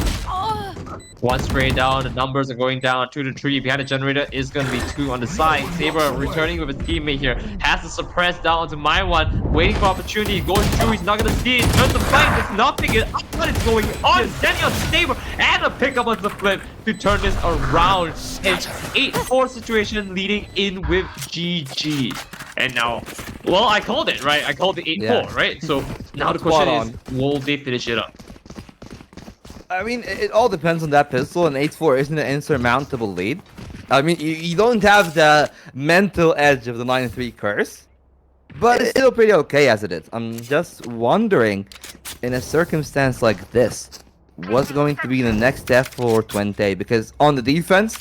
S2: One spray down, the numbers are going down 2 to 3. Behind the generator is going to be 2 on the side. Saber returning with his teammate here. Has to suppress down to my one. Waiting for opportunity. Going through. He's not going to see it. Turns the flank. It's nothing. What is going on? Standing on Saber. And a pickup on the flip to turn this around. It's 8-4 situation leading in with GG. And now, well, I called it, right? I called it 8-4, right? So now the question is, will they finish it up?
S4: I mean, it all depends on that pistol, and 8-4 isn't an insurmountable lead. I mean, you don't have the mental edge of the 9-3 curse, but it's still pretty okay as it is. I'm just wondering, in a circumstance like this, what's going to be the next step for Twente? Because on the defense,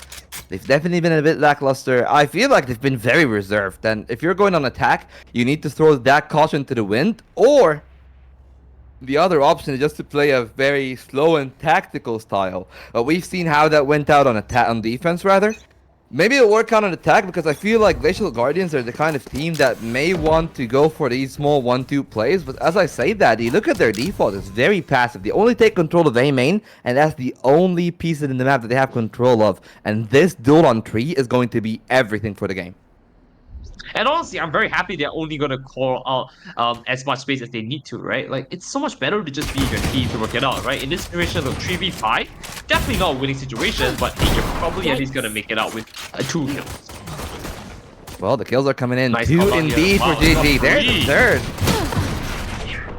S4: they've definitely been a bit lackluster. I feel like they've been very reserved, and if you're going on attack, you need to throw that caution to the wind, or the other option is just to play a very slow and tactical style. But we've seen how that went out on defense, rather. Maybe it'll work out on attack, because I feel like Glacial Guardians are the kind of team that may want to go for these small 1-2 plays. But as I say that, you look at their default, it's very passive. They only take control of A main, and that's the only piece in the map that they have control of. And this duel on tree is going to be everything for the game.
S2: And honestly, I'm very happy they're only going to call out as much space as they need to, right? Like, it's so much better to just be your team to work it out, right? In this situation, look, 3v5, definitely not a winning situation, but you're probably at least going to make it out with 2 kills.
S4: Well, the kills are coming in.
S2: Nice
S4: 2 indeed for GG. There's the third.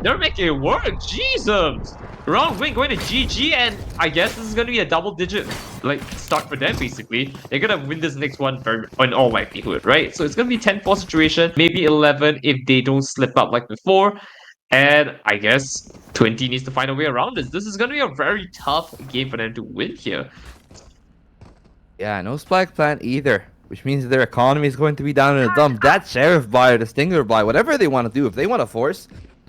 S2: They're making it work. Jesus. Round win going to GG, and I guess this is going to be a double-digit start for them, basically. They're going to win this next one in all likelihood, right? So it's going to be 10-4 situation, maybe 11 if they don't slip up like before. And I guess Twente needs to find a way around this. This is going to be a very tough game for them to win here.
S4: Yeah, no spike plant either, which means their economy is going to be down in the dump. That Sheriff buy or the Stinger buy, whatever they want to do, if they want to force,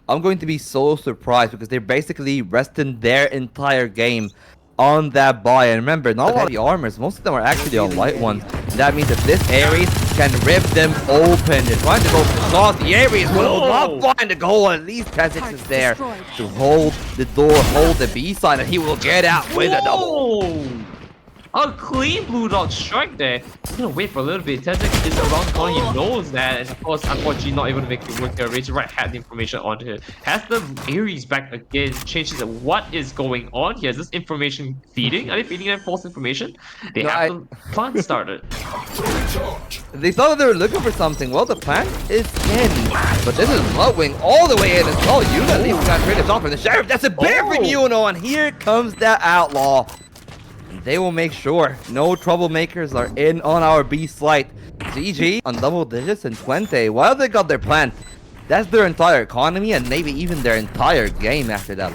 S4: I'm going to be so surprised, because they're basically resting their entire game on that buy. And remember, not all the armors, most of them are actually on light ones. That means that this Ares can rip them open. They're trying to go for the shot. The Ares will not find the goal. At least Kha'Zix is there to hold the door, hold the B side, and he will get out with a double.
S2: A clean blue dot strike there. I'm gonna wait for a little bit. Kha'Zix is around the corner, he knows that, and of course, unfortunately, not able to make it work there. Razor Right had the information onto him. Has the Ares back again, changes what is going on here. Is this information feeding? Are they feeding them false information? They have the plant started.
S4: They thought they were looking for something. Well, the plant is in, but this is Bloodwing all the way in as well. Yuna leaves that trade off from the Sheriff. That's a bear from Yuna, and here comes the Outlaw. They will make sure no troublemakers are in on our B site. GG on double digits and Twente. While they got their plan, that's their entire economy and maybe even their entire game after that.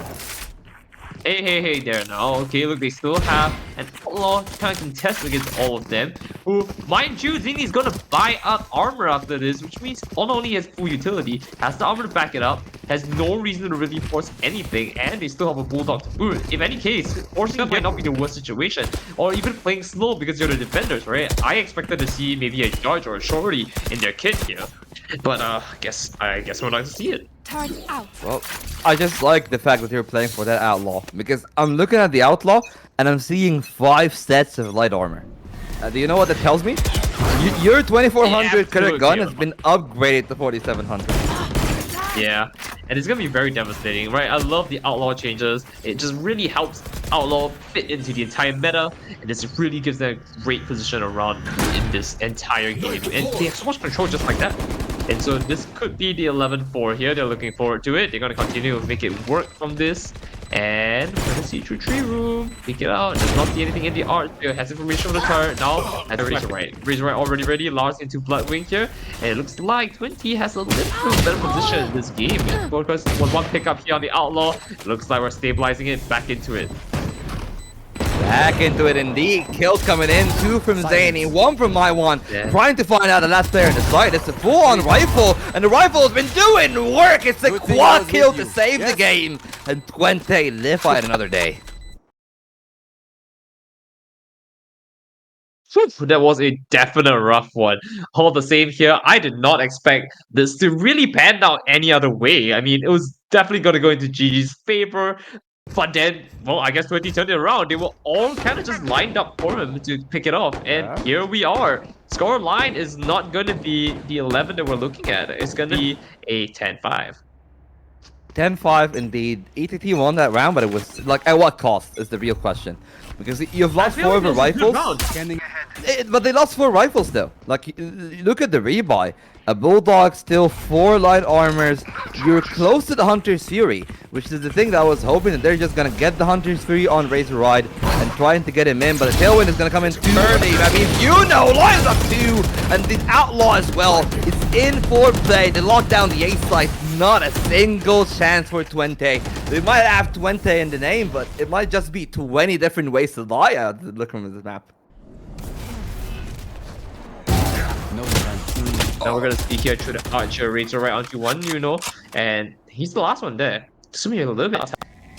S2: Hey there now. Okay, look, they still have an outlaw kind of contest against all of them. Who, mind you, Zini's gonna buy up armor after this, which means not only has full utility, has the armor to back it up, has no reason to really force anything, and they still have a bulldog to boot. In any case, forcing it might not be the worst situation, or even playing slow because you're the defenders, right? I expected to see maybe a Judge or a Shorty in their kit here. But I guess we're not going to see it.
S5: Turret out.
S4: Well, I just like the fact that you're playing for that Outlaw, because I'm looking at the Outlaw and I'm seeing 5 sets of light armor. Do you know what that tells me? Your 2400 current gun has been upgraded to 4700.
S2: Yeah, and it's gonna be very devastating, right? I love the Outlaw changes. It just really helps Outlaw fit into the entire meta, and this really gives them a great position around in this entire game. And they have so much control just like that. And so this could be the 11-4 here. They're looking forward to it. They're gonna continue to make it work from this. And we're gonna see through tree room. Pick it out. Does not see anything in the art. It has information on the turret. Now at Razor Right. Razor Right already ready. Lars into Bloodwing here. And it looks like 20 has a little better position in this game. Focus on one pickup here on the Outlaw. It looks like we're stabilizing it back into it.
S4: Back into it indeed. Kills coming in. 2 from Zany, 1 from My1.
S2: Yeah.
S4: Trying to find out the last player in the site. It's a full-on rifle, and the rifle has been doing work. It's a quad kill to save the game. And 20 live by it another day.
S2: That was a definite rough one. All the same here, I did not expect this to really pan out any other way. I mean, it was definitely going to go into GG's favor. But then, well, I guess 20 turned it around. They were all kind of just lined up for him to pick it off. And here we are. Score line is not going to be the 11 that we're looking at. It's going to be a 10-5.
S4: 10-5 indeed. ETT won that round, but it was like at what cost is the real question. Because you've lost 4 of the rifles. But they lost 4 rifles though. Like, look at the rebuy. A Bulldog, still 4 light armors. You're close to the Hunter's Fury, which is the thing that I was hoping that they're just gonna get the Hunter's Fury on Razor Ride and trying to get him in. But the Tailwind is gonna come in too early. I mean, you know, lines up 2, and the Outlaw as well. It's in for play. They lock down the A site. Not a single chance for 20. They might have 20 in the name, but it might just be 20 different ways to die out. Look from this map.
S2: Now we're gonna see here through the Archer, Razor right onto 1, you know, and he's the last one there. Assuming a little bit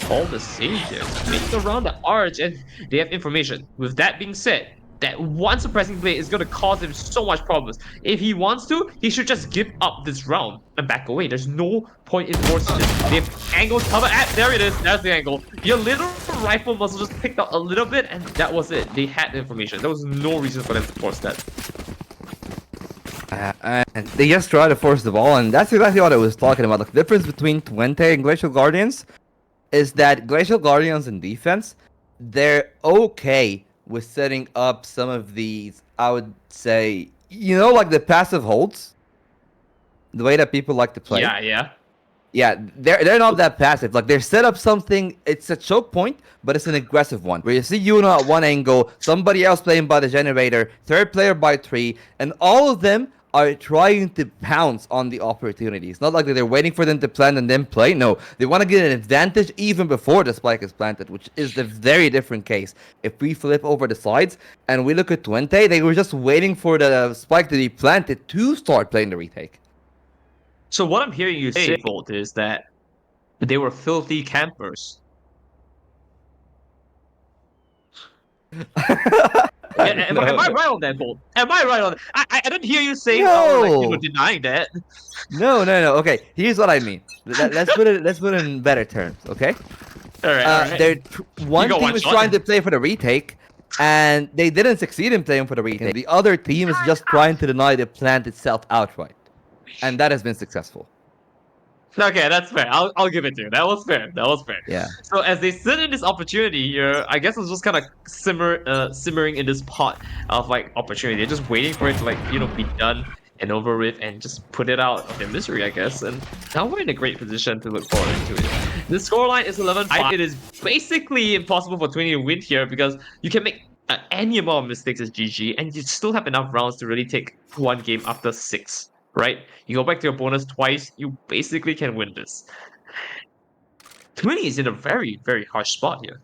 S2: all the sages make around the arch, and they have information. With that being said, that one suppressing blade is gonna cause him so much problems. If he wants to, he should just give up this round and back away. There's no point in forcing this. They have angles covered at, there it is, there's the angle. Your little rifle muscle just picked out a little bit, and that was it. They had the information. There was no reason for them to force that.
S4: And they just try to force the ball, and that's exactly what I was talking about. Like, the difference between Twente and Glacial Guardians is that Glacial Guardians in defense, they're okay with setting up some of these, I would say, you know, like the passive holds, the way that people like to play. Yeah, they're not that passive. Like, they set up something, it's a choke point, but it's an aggressive one. Where you see Yuna at one angle, somebody else playing by the generator, third player by 3, and all of them are trying to pounce on the opportunities. Not like they're waiting for them to plant and then play. No, they want to get an advantage even before the spike is planted, which is a very different case. If we flip over the sides and we look at Twente, they were just waiting for the spike to be planted to start playing the retake.
S2: So what I'm hearing you say, Bolt, is that they were filthy campers. Am I right on that, Bolt? Am I right on that? I didn't hear you saying denying that.
S4: No. Okay, here's what I mean. Let's put it in better terms. Okay.
S2: All right.
S4: One team is trying to play for the retake, and they didn't succeed in playing for the retake. The other team is just trying to deny the plant itself outright, and that has been successful.
S2: Okay, that's fair. I'll give it to you. That was fair.
S4: Yeah.
S2: So as they sit in this opportunity here, I guess it's just kind of simmering in this pot of like opportunity. They're just waiting for it to, like, you know, be done and over with and just put it out of their misery, I guess. And now we're in a great position to look forward to it. The scoreline is 11-5. It is basically impossible for 20 to win here because you can make any amount of mistakes as GG, and you still have enough rounds to really take one game after 6. Right? You go back to your bonus twice, you basically can win this. 20 is in a very, very harsh spot here.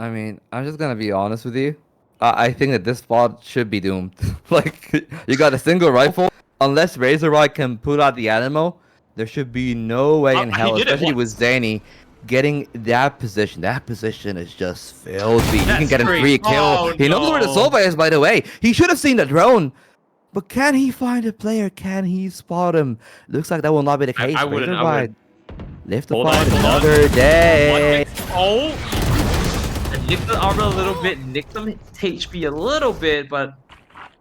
S4: I mean, I'm just gonna be honest with you. I think that this spot should be doomed. Like, you got a single rifle. Unless Razor Ride can put out the ammo, there should be no way in hell, especially with Zany, getting that position. That position is just filthy. You can get a free kill. He knows where the Sova is, by the way. He should have seen the drone. But can he find a player? Can he spot him? Looks like that will not be the case.
S2: I wouldn't.
S4: Lift the
S2: Hold on,
S4: fight
S2: hold on.
S4: another day.
S2: Oh! And nicked the armor a little bit, nicked some HP a little bit, but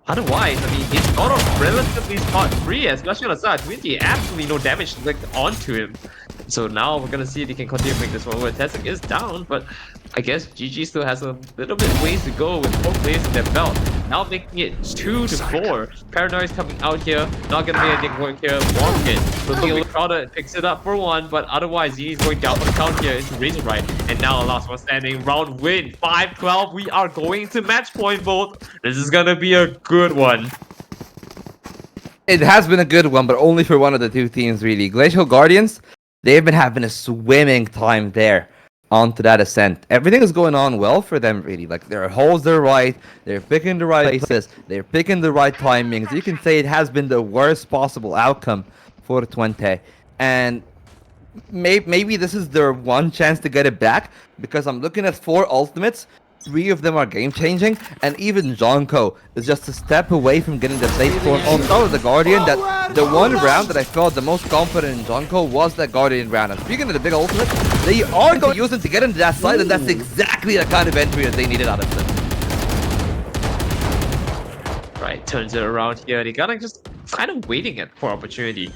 S2: otherwise, I mean, he's got off relatively scot-free, especially on the side. 20, absolutely no damage onto him. So now we're gonna see if he can continue to make this one where Tessic is down, but I guess GG still has a little bit ways to go with 4 players in their belt. Now making it 2 to 4. Paranoia is coming out here, not gonna make anything work here. Morgan looking a little crowded, picks it up for 1, but otherwise he's going down for the count here into Razor Right. And now last one standing, round win, 5-12. We are going to match point both. This is gonna be a good one.
S4: It has been a good one, but only for one of the two teams, really. Glacial Guardians, they've been having a swimming time there onto that ascent. Everything is going on well for them, really. Like, their holes are right, they're picking the right places, they're picking the right timings. You can say it has been the worst possible outcome for 20. And maybe this is their one chance to get it back, because I'm looking at 4 ultimates. 3 of them are game-changing, and even Jonko is just a step away from getting the safe form on top of the Guardian. That the one round that I felt the most confident in Jonko was that Guardian round. And speaking of the big ultimate, they are going to use it to get into that side, and that's exactly the kind of entry that they needed out of them.
S2: Right, turns it around here. They gotta just kind of waiting for opportunity.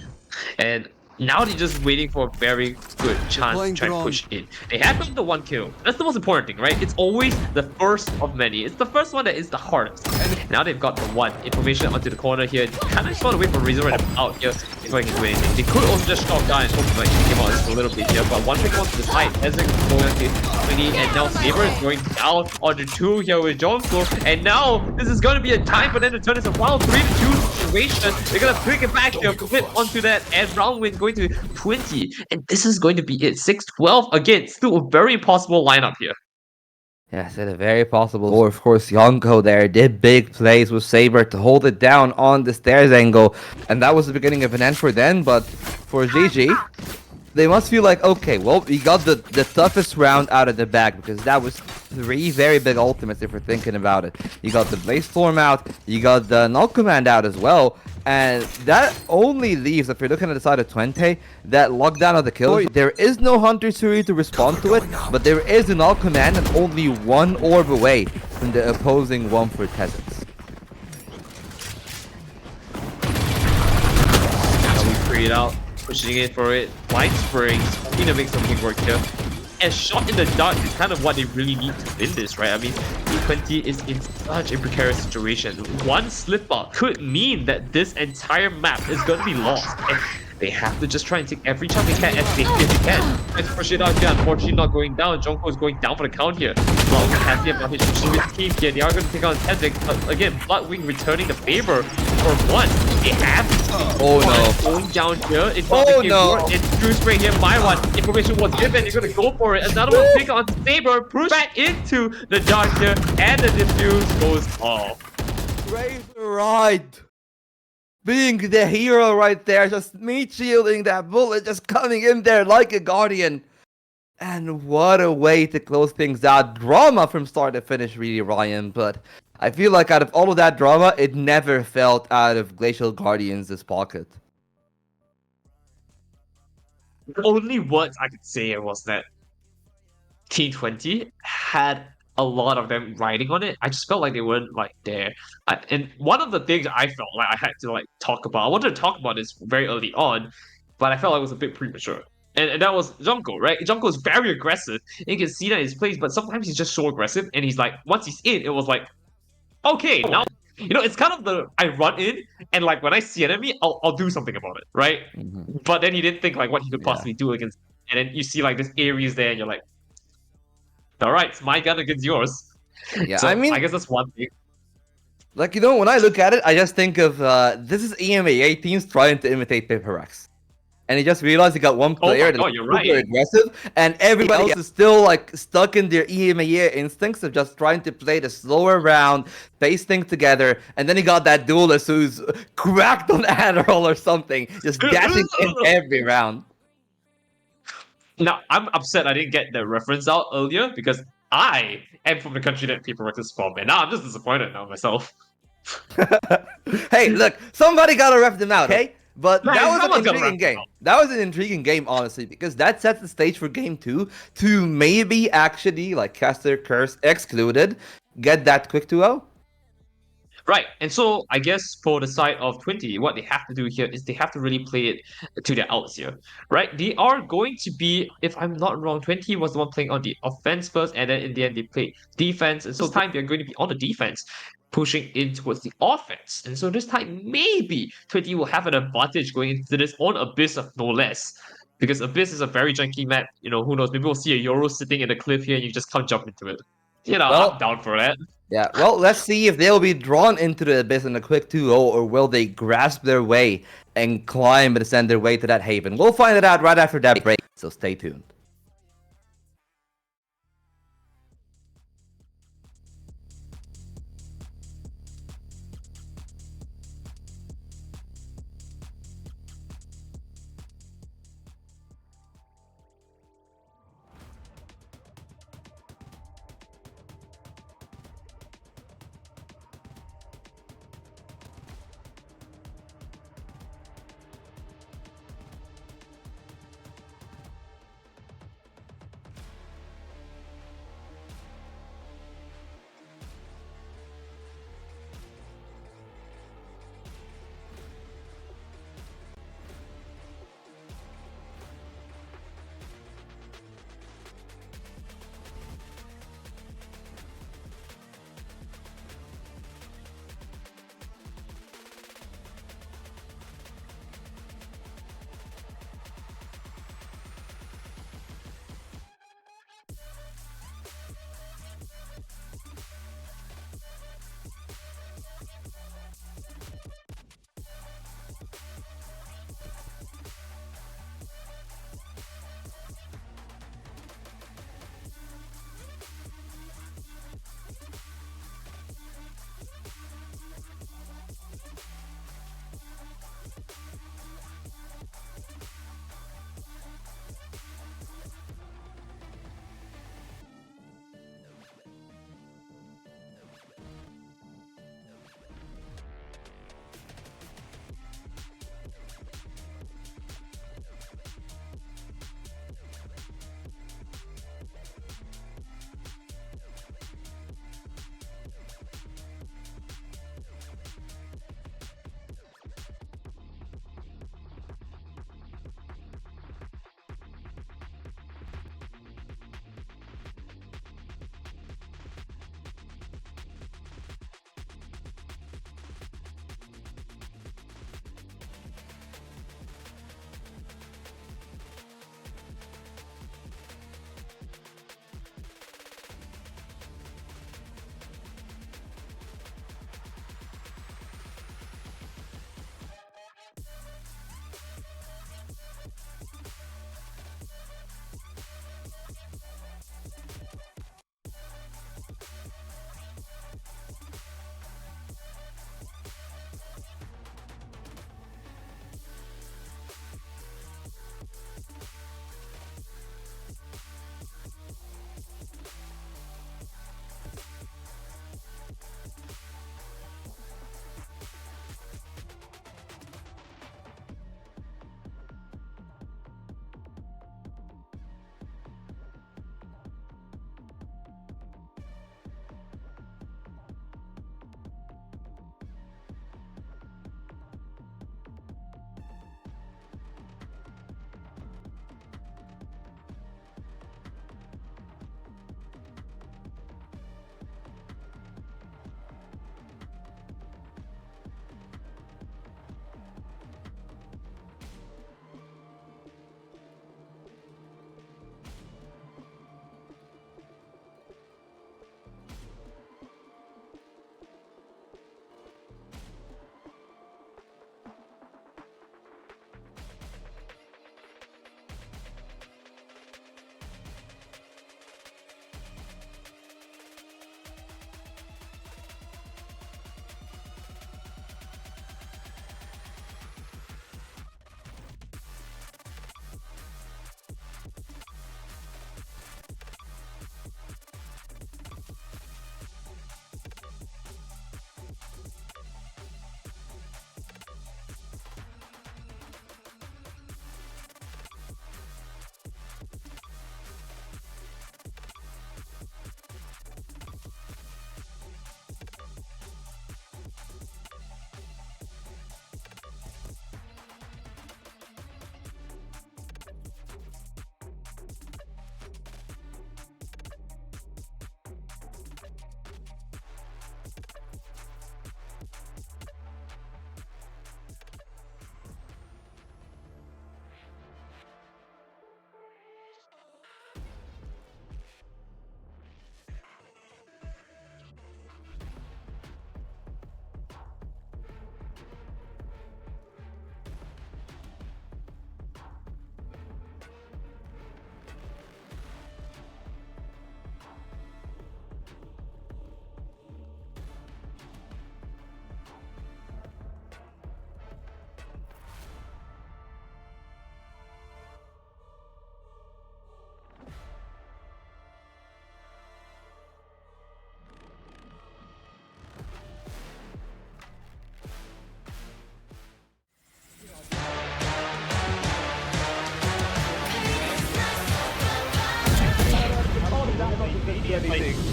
S2: And now they're just waiting for a very good chance to try and push in. They have gotten the 1 kill. That's the most important thing, right? It's always the first of many. It's the first one that is the hardest. Now they've got the 1 information onto the corner here. Kind of just want to wait for Razor Right out here before he can do anything. They could also just shot down and hope to like kick him out just a little bit here. But 1 pick on to the side. Ezek is going to 20, and now Saber is going down onto 2 here with Jonko. And now this is going to be a time for them to turn this around 3-2 situation. They're going to pick it back here, flip onto that, and round win going to 20. And this is going to be it. 6-12. Again, still a very impossible lineup here.
S4: Yes, it's a very possible. Or, of course, Yonko there did big plays with Saber to hold it down on the stairs angle. And that was the beginning of an end for them. But for GG, they must feel like, okay, well, we got the toughest round out of the bag, because that was 3 very big ultimates if we're thinking about it. You got the Blaze Storm out, you got the Null Command out as well, and that only leaves, if you're looking at the side of 20, that lockdown of the kills. There is no Hunter Suri to respond to it, but there is a Null Command and only 1 orb away from the opposing 1 for Tezens.
S2: Now we free it out. Pushing in for it, Blind Springs, hoping to make something work here. And shot in the dark is kind of what they really need to win this, right? I mean, E20 is in such a precarious situation. 1 slip-up could mean that this entire map is going to be lost. And they have to just try and take every shot they can as safely as they can. Try to push it out here, unfortunately not going down. Jonko is going down for the count here. Bloodwing has the advantage pushing his team here. They are going to take on Tezek, but again, Bloodwing returning the favor for 1. They have going down here. It's not the no. It's True Spray here by 1. Information was given. They're going to go for it. Another one pick on Saber. Push back into the dark here. And the diffuse goes off.
S4: Razor Right. Being the hero right there. Just meat shielding that bullet. Just coming in there like a Guardian. And what a way to close things out. Drama from start to finish, really, Ryan. But I feel like out of all of that drama, it never felt out of Glacial Guardians' pocket.
S2: The only words I could say was that T20 had a lot of them riding on it. I just felt like they weren't like there. And one of the things I felt like I had to like talk about, I wanted to talk about this very early on, but I felt like it was a bit premature. And that was Jonko, right? Jonko is very aggressive. And you can see that in his plays, but sometimes he's just so aggressive. And he's like, once he's in, it was like, okay, now, you know, it's kind of the, I run in, and like when I see an enemy, I'll do something about it, right?
S4: Mm-hmm.
S2: But then he didn't think like what he could possibly do against, and then you see like this Ares there, and you're like, all right, it's my gun against yours.
S4: Yeah,
S2: so,
S4: I mean,
S2: I guess that's one thing.
S4: Like, you know, when I look at it, I just think of, this is EMEA teams trying to imitate Paperex. And he just realized he got 1 player that's
S2: you're
S4: super
S2: right.
S4: aggressive, and everybody else is still like stuck in their EMEA instincts of just trying to play the slower round, pace things together, and then he got that duelist who's cracked on Adderall or something, just dashing in every round.
S2: Now, I'm upset I didn't get the reference out earlier because I am from the country that Paperex is from, and now I'm just disappointed now myself.
S4: Hey, look, somebody gotta ref them out, okay? But
S2: Man,
S4: that was an
S2: someone's gonna
S4: intriguing
S2: ref them
S4: game.
S2: out.
S4: That was an intriguing game, honestly, because that sets the stage for game 2 to maybe actually, like Caster Curse excluded, get that quick 2-0.
S2: Right, and so I guess for the side of 20, what they have to do here is they have to really play it to their outs here, right? They are going to be, if I'm not wrong, 20 was the one playing on the offense first, and then in the end they played defense, and so this time they're going to be on the defense, pushing in towards the offense. And so this time, maybe 20 will have an advantage going into this on Abyss of no less. Because Abyss is a very junky map, who knows, maybe we'll see a Euro sitting in the cliff here and you just can't jump into it. I'm
S4: Well,
S2: down for that.
S4: yeah, well, let's see if they'll be drawn into the abyss in a quick 2-0, or will they grasp their way and climb and ascend their way to that haven. We'll find it out right after that break, so stay tuned.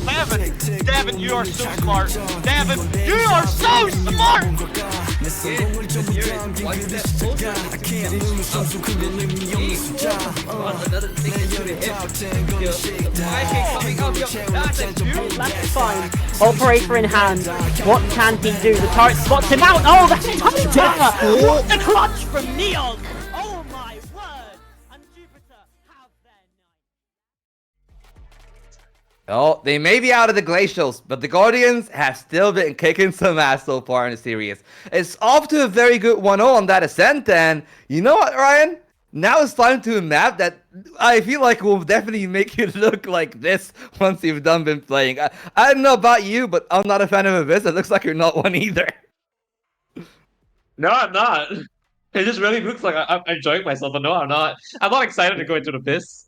S3: Devin, you are so smart. Devin, you are so smart! That's fine. Operator in hand. What can he do? The turret spots him out. Oh, that's touchdown! What the clutch from Neon! Oh my word! And Jupiter have their night.
S4: Oh, they may be out of the glacials, but the Guardians have still been kicking some ass so far in the series. It's off to a very good 1-0 on that ascent, and you know what, Ryan? Now it's time to a map that I feel like will definitely make you look like this once you've been playing. I don't know about you, but I'm not a fan of Abyss. It looks like you're not one either.
S2: No, I'm not. It just really looks like I'm enjoying myself, but no, I'm not. I'm not excited to go into the Abyss.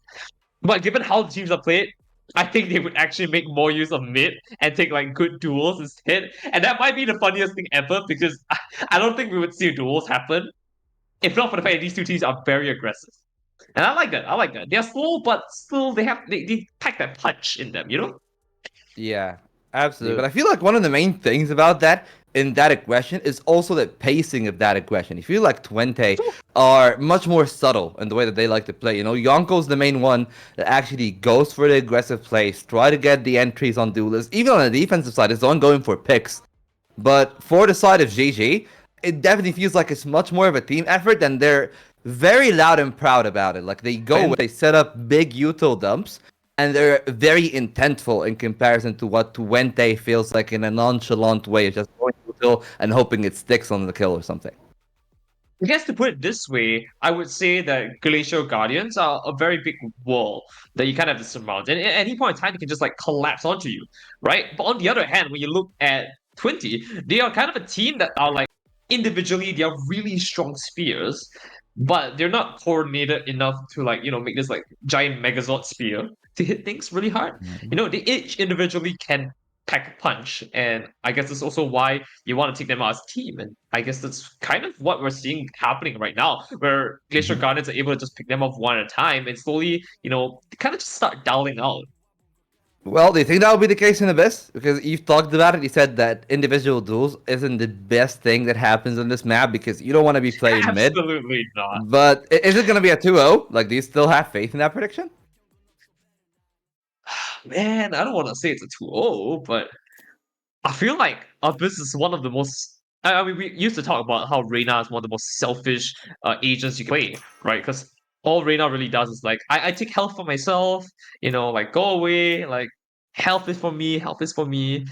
S2: But given how the teams are played, I think they would actually make more use of mid and take like good duels instead. And that might be the funniest thing ever because I don't think we would see duels happen if not for the fact that these two teams are very aggressive. And I like that. I like that. They're slow, but still they pack that punch in them, you know?
S4: Yeah, absolutely. But I feel like one of the main things about that in that aggression is also the pacing of that aggression. I feel like Twente are much more subtle in the way that they like to play. You know, Yonko's the main one that actually goes for the aggressive plays, try to get the entries on duelists. Even on the defensive side, it's on going for picks. But for the side of GG, it definitely feels like it's much more of a team effort, and they're very loud and proud about it. Like they set up big util dumps, and they're very intentful in comparison to what Twente feels like in a nonchalant way, just going util and hoping it sticks on the kill or something.
S2: I guess to put it this way, I would say that Glacial Guardians are a very big wall that you kind of have to surmount. And at any point in time, they can just like collapse onto you, right? But on the other hand, when you look at 20, they are kind of a team that are like individually, they are really strong spears, but they're not coordinated enough to like, make this like giant Megazord spear to hit things really hard. They each individually can pack a punch, and I guess that's also why you want to take them out as a team. And I guess that's kind of what we're seeing happening right now, where Glacier Guardians are able to just pick them off one at a time and slowly, kind of just start dialing out.
S4: Well, do you think that will be the case in Abyss? Because you've talked about it, you said that individual duels isn't the best thing that happens on this map because you don't want to be playing mid.
S2: Absolutely not.
S4: But is it going to be a 2-0? Like, do you still have faith in that prediction?
S2: Man, I don't want to say it's a 2-0, but I feel like Abyss is one of the most. I mean, we used to talk about how Reyna is one of the most selfish agents you can play, right? Because all Reyna really does is like, I take health for myself, like go away, like health is for me, health is for me.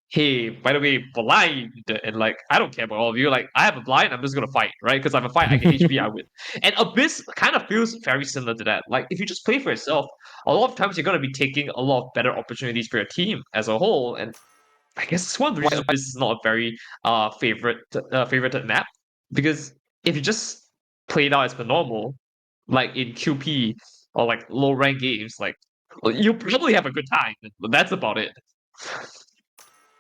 S2: Hey, by the way, blind, and like I don't care about all of you. Like I have a blind, I'm just gonna fight, right? Because I'm a fight, I get HP, I win. And Abyss kind of feels very similar to that. Like if you just play for yourself, a lot of times you're gonna be taking a lot of better opportunities for your team as a whole, and I guess it's one of the reasons this is not a very favorited map, because if you just play it out as per normal, like in QP or like low rank games, like you probably have a good time, but that's about it.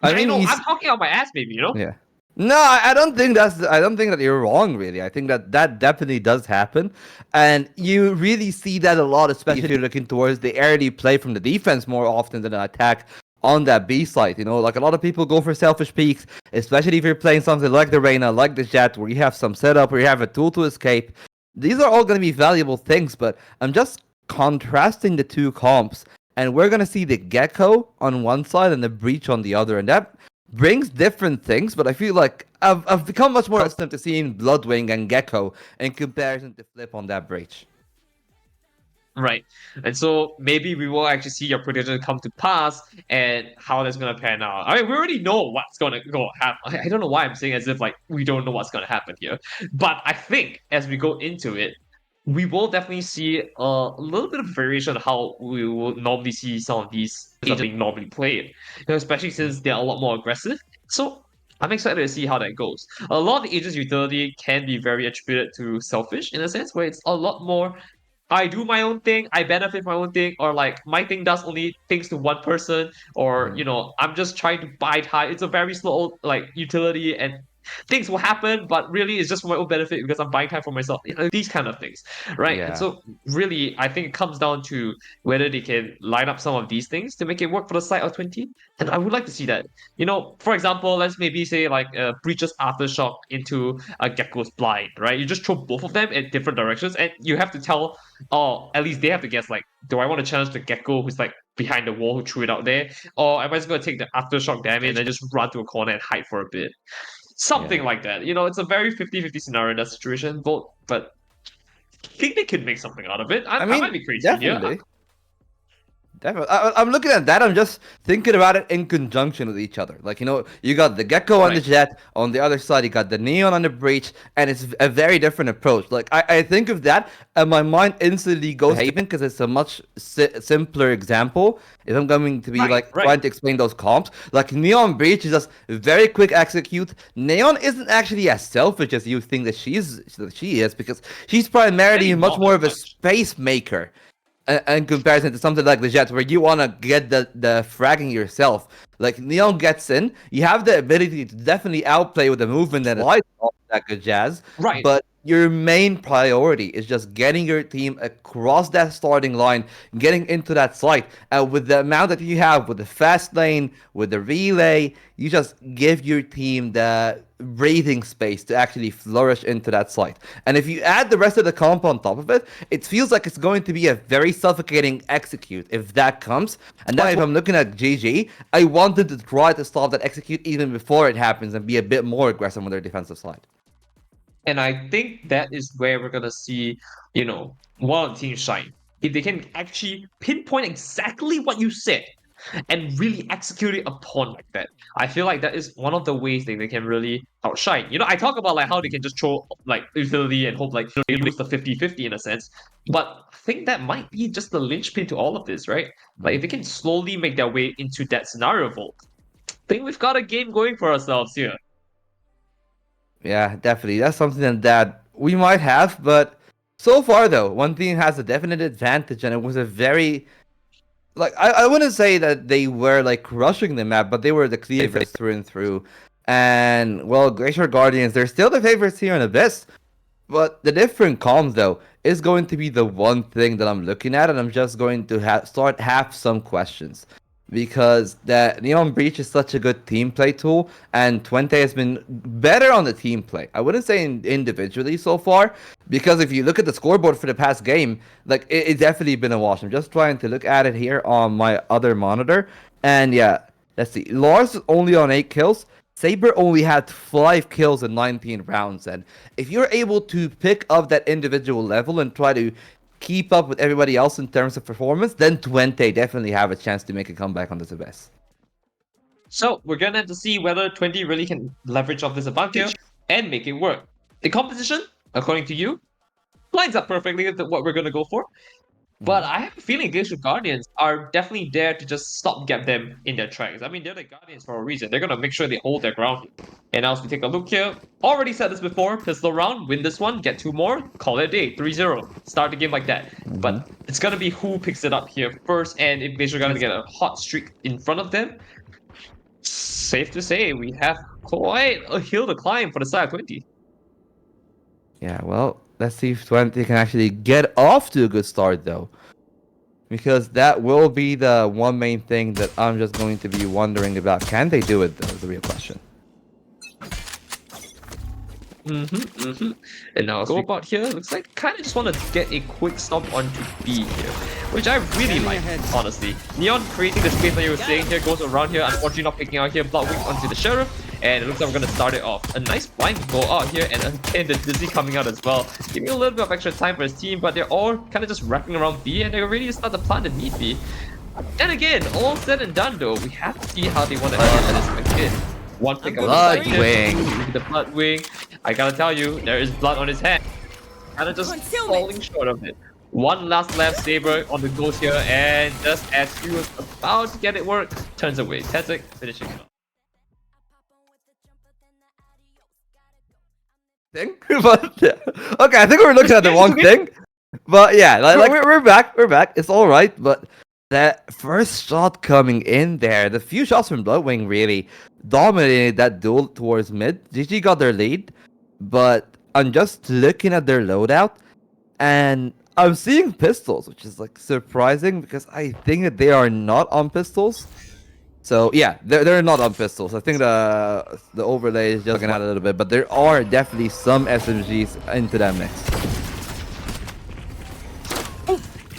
S2: I mean, I'm talking out my ass, maybe,
S4: Yeah. No, I don't think I don't think that you're wrong, really. I think that definitely does happen, and you really see that a lot, especially if you're looking towards the early play from the defense more often than an attack on that B side. Like a lot of people go for selfish peaks, especially if you're playing something like the Reyna, like the Jet, where you have some setup, where you have a tool to escape. These are all going to be valuable things, but I'm just contrasting the two comps, and we're going to see the Gecko on one side and the Breach on the other, and that brings different things, but I feel like I've become much more accustomed to seeing Bloodwing and Gecko in comparison to Flip on that Breach.
S2: Right. And so maybe we will actually see your prediction come to pass and how that's going to pan out. I mean, we already know what's going to go happen. I don't know why I'm saying as if like we don't know what's going to happen here. But I think as we go into it, we will definitely see a little bit of variation on how we will normally see some of these agents being normally played, especially since they're a lot more aggressive. So I'm excited to see how that goes. A lot of the agents' utility can be very attributed to selfish in a sense, where it's a lot more I do my own thing, I benefit my own thing, or like my thing does only things to one person, or I'm just trying to buy time. It's a very slow like utility, and things will happen, but really it's just for my own benefit because I'm buying time for myself. These kind of things, right?
S4: Yeah.
S2: And so really, I think it comes down to whether they can line up some of these things to make it work for the side of 20. And I would like to see that. For example, let's maybe say like Breach's Aftershock into a Gecko's Blind, right? You just throw both of them in different directions, and you have to tell, at least they have to guess, like, do I want to challenge the Gecko who's like behind the wall who threw it out there, or am I just going to take the Aftershock damage and just run to a corner and hide for a bit? Something
S4: Yeah.
S2: like that. It's a very 50-50 scenario in that situation, but I think they could make something out of it. I
S4: I
S2: might
S4: mean,
S2: be crazy here.
S4: definitely. Definitely. I'm looking at that. I'm just thinking about it in conjunction with each other. Like, you got the Gecko on the
S2: Right.
S4: Jet. On the other side, you got the Neon on the Breach. And it's a very different approach. Like, I think of that, and my mind instantly goes to Haven because it's a much simpler example. If I'm going to be,
S2: Right.
S4: trying to explain those comps. Like, Neon Breach is just very quick execute. Neon isn't actually as selfish as you think that she is, because she's primarily
S2: Maybe
S4: much
S2: not
S4: more
S2: that
S4: of a
S2: much.
S4: space maker in comparison to something like the Jets, where you want to get the fragging yourself. Like, Neon gets in, you have the ability to definitely outplay with the movement and slide all that good jazz.
S2: Right.
S4: But your main priority is just getting your team across that starting line, getting into that site. And with the amount that you have, with the fast lane, with the relay, you just give your team the breathing space to actually flourish into that site. And if you add the rest of the comp on top of it, it feels like it's going to be a very suffocating execute if that comes. And then if I'm looking at GG, I wanted to try to stop that execute even before it happens and be a bit more aggressive on their defensive side.
S2: And I think that is where we're gonna see, one of the teams shine. If they can actually pinpoint exactly what you said and really execute it upon like that. I feel like that is one of the ways that they can really outshine. I talk about like how they can just throw like utility and hope like they lose the 50-50 in a sense. But I think that might be just the linchpin to all of this, right? Like if they can slowly make their way into that scenario vault, I think we've got a game going for ourselves here.
S4: Yeah, definitely. That's something that we might have, but so far though, one team has a definite advantage, and it was a very I wouldn't say that they were like crushing the map, but they were the clear favorites through and through. And well, Glacier Guardians, they're still the favorites here in Abyss. But the different comms though is going to be the one thing that I'm looking at, and I'm just going to have some questions. Because the Neon Breach is such a good team play tool, and Twente has been better on the team play. I wouldn't say individually so far, because if you look at the scoreboard for the past game, like it's definitely been a wash. I'm just trying to look at it here on my other monitor, and yeah, let's see. Lars is only on 8 kills. Saber only had 5 kills in 19 rounds, and if you're able to pick up that individual level and try to keep up with everybody else in terms of performance, then Twente definitely have a chance to make a comeback on this Abyss.
S2: So we're gonna have to see whether 20 really can leverage off this advantage and make it work. The composition, according to you, lines up perfectly with what we're gonna go for. But I have a feeling Glacier Guardians are definitely there to just stopgap them in their tracks. I mean, they're the Guardians for a reason. They're gonna make sure they hold their ground. And as we take a look here, already said this before, pistol round, win this one, get 2 more, call it a day, 3-0. Start the game like that. But it's gonna be who picks it up here first, and if Glacier Guardians get a hot streak in front of them, safe to say we have quite a hill to climb for the side of 20.
S4: Yeah, well, let's see if 20 can actually get off to a good start, though. Because that will be the one main thing that I'm just going to be wondering about. Can they do it, though, is the real question.
S2: And now go about here, looks like kind of just want to get a quick stop onto B here, which I really like, honestly. Neon creating the space that you were saying here, goes around here, unfortunately not picking out here, Bloodwing onto the Sheriff, and it looks like we're going to start it off. A nice blind go out here, and again the Dizzy coming out as well, giving a little bit of extra time for his team, but they're all kind of just wrapping around B, and they're ready to start the plan to meet B. And again, all said and done though, we have to see how they want to handle this again. One pick up
S4: Bloodwing.
S2: the Bloodwing. I gotta tell you, there is blood on his hand. Kind of just falling short of it. One last left Saber on the ghost here, and just as he was about to get it work, turns away. Tezik finishing it off.
S4: Thing? But, yeah. Okay, I think we're looking at the wrong thing. But yeah, we're back. We're back. It's all right. But that first shot coming in there, the few shots from Bloodwing really dominated that duel towards mid. GG got their lead, but I'm just looking at their loadout, and I'm seeing pistols, which is like surprising because I think that they are not on pistols. So yeah, they're not on pistols. I think the overlay is just looking at it a little bit, but there are definitely some SMGs into that mix.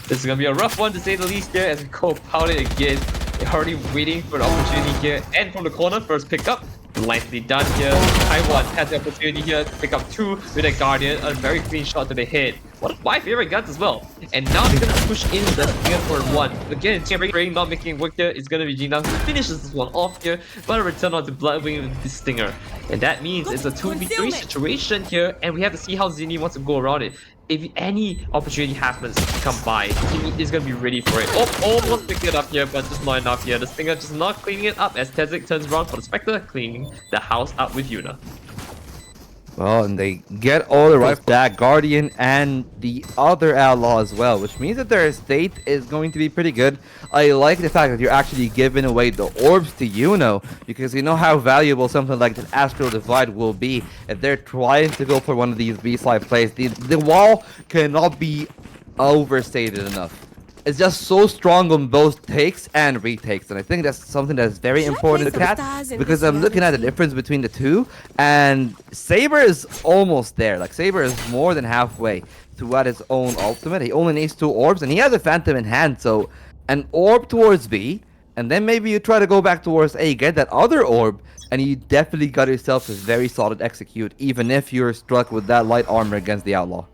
S2: This is gonna be a rough one to say the least here as we go about it again. They're already waiting for the opportunity here. And from the corner, first pick up. Nicely done here. Taiwan has the opportunity here to pick up 2 with a Guardian. A very clean shot to the head. One of my favorite guns as well. And now they're gonna push in the Stinger for 1. Again, Ray not making it work here. It's gonna be Gina who finishes this one off here. But a return on to Bloodwing with the Stinger. And that means it's a 2v3 situation here. And we have to see how Zinni wants to go around it. If any opportunity happens to come by, Zinni is gonna be ready for it. Oh, almost picked it up here, but just not enough here. The Stinger just not cleaning it up as Tezik turns around for the Spectre, cleaning the house up with Yuna.
S4: Well, and they get all the right back, Guardian and the other outlaw as well, which means that their estate is going to be pretty good. I like the fact that you're actually giving away the orbs to Yuno, because you know how valuable something like the Astral Divide will be if they're trying to go for one of these B-side plays. The wall cannot be overstated enough. It's just so strong on both takes and retakes, and I think that's something that's very important to catch, because I'm looking at the difference between the two, and Saber is almost there. Like, Saber is more than halfway throughout his own ultimate. He only needs 2 orbs, and he has a Phantom in hand, so an orb towards B, and then maybe you try to go back towards A, get that other orb, and you definitely got yourself a very solid execute, even if you're struck with that light armor against the Outlaw.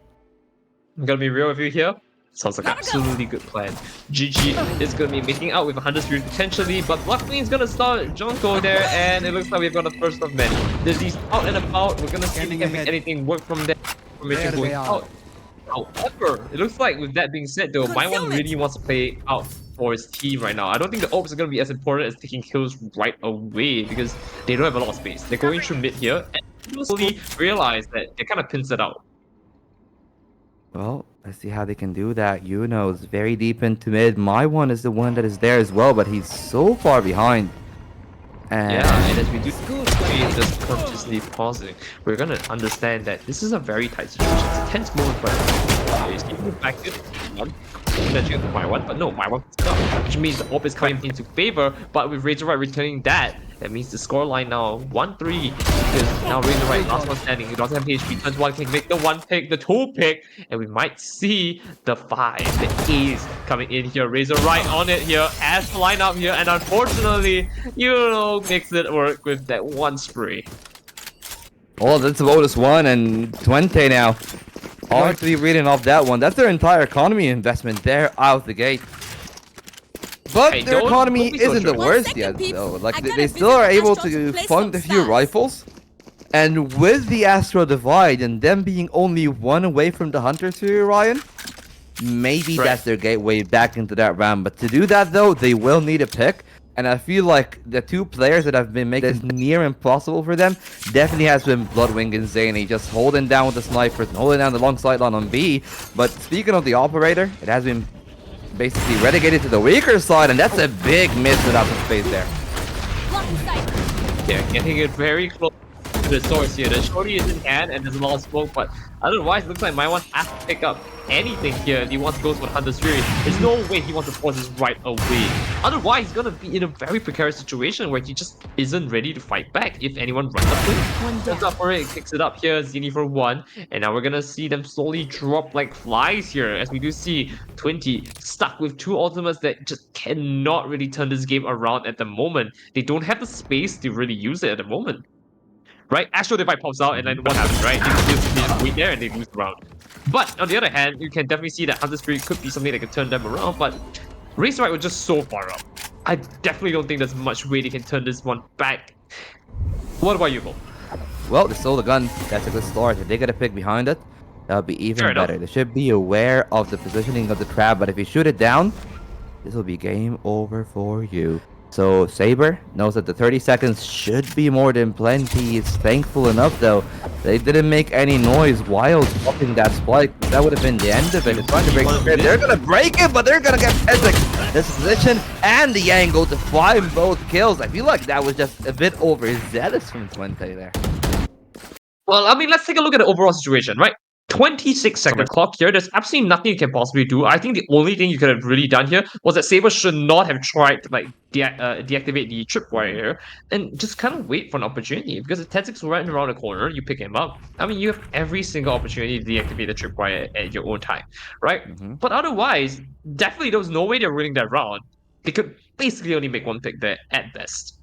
S2: I'm gonna be real with you here. Sounds like an absolutely good plan. GG is going to be making out with 100 Spirit potentially, but Bloodwing is going to start Junko there, and it looks like we've got the first of many. Disease out and about. We're going to see if we can make anything work from there. Formation going out. However, it looks like with that being said though, my one really wants to play out for his team right now. I don't think the orbs are going to be as important as taking kills right away, because they don't have a lot of space. They're going through mid here, and you slowly realize that they kind of pins it out.
S4: Well, let's see how they can do that. Yuno is very deep into mid. My one is the one that is there as well, but he's so far behind. And
S2: yeah, and as we do just consciously pausing, we're gonna understand that this is a very tight situation. It's a tense moment, but he's keeping back to one. My one, but no, my one not, which means the orb is coming into favor. But with Razorite returning that means the scoreline now 1-3. Because now Razorite last one standing. He doesn't have HP. Turns 1 can make the 1 pick, the 2 pick, and we might see the 5, the ace coming in here. Razorite on it here as the lineup here, and unfortunately, makes it work with that 1 spray.
S4: oh, that's a bonus 1 and 20 now. Hard to be reading off that one. That's their entire economy investment there out the gate. But
S2: Hey,
S4: their economy
S2: don't be so
S4: isn't the
S2: sure.
S4: worst yet, though. Like, they still are able to fund a few rifles. And with the Astral Divide and them being only 1 away from the Hunter Series, Ryan, maybe that's their gateway back into that round. But to do that, though, they will need a pick. And I feel like the 2 players that have been making this near impossible for them definitely has been Bloodwing and Zany, just holding down with the snipers and holding down the long sideline on B. But speaking of the operator, it has been basically relegated to the weaker side, and that's a big miss without the space there.
S2: Yeah, getting it very close to the source here. The shorty is in hand and there's a lot of smoke, but otherwise it looks like my one has to pick up anything here if he wants to go for Hunter's Fury. There's no way he wants to force this right away. Otherwise, he's gonna be in a very precarious situation where he just isn't ready to fight back if anyone runs up to him. Runs up for it, kicks it up here, Zini for 1, and now we're gonna see them slowly drop like flies here, as we do see 20 stuck with 2 ultimates that just cannot really turn this game around at the moment. They don't have the space to really use it at the moment. Right? Astral Divide pops out, and then what happens, right? They just wait there and they lose the round. But on the other hand, you can definitely see that Hunter Spirit could be something that can turn them around, but Razorite was just so far up. I definitely don't think there's much way they can turn this one back. What about you, Cole?
S4: Well, they stole the gun. That's a good start. If they get a pick behind it, that'll be even better. They should be aware of the positioning of the trap, but if you shoot it down, this will be game over for you. So Saber knows that the 30 seconds should be more than plenty. He's thankful enough though. They didn't make any noise while dropping that spike. That would have been the end of it. They're trying to break it. They're gonna break it, but they're gonna get Ezek this position and the angle to find both kills. I feel like that was just a bit overzealous from Twente there.
S2: Well, I mean, let's take a look at the overall situation, right? 26-second clock here. There's absolutely nothing you can possibly do. I think the only thing you could have really done here was that Saber should not have tried to like deactivate the tripwire here and just kind of wait for an opportunity, because if Tenzik's right around the corner, you pick him up. I mean, you have every single opportunity to deactivate the tripwire at your own time, right? But otherwise, definitely there was no way they're winning that round. They could basically only make one pick there at best.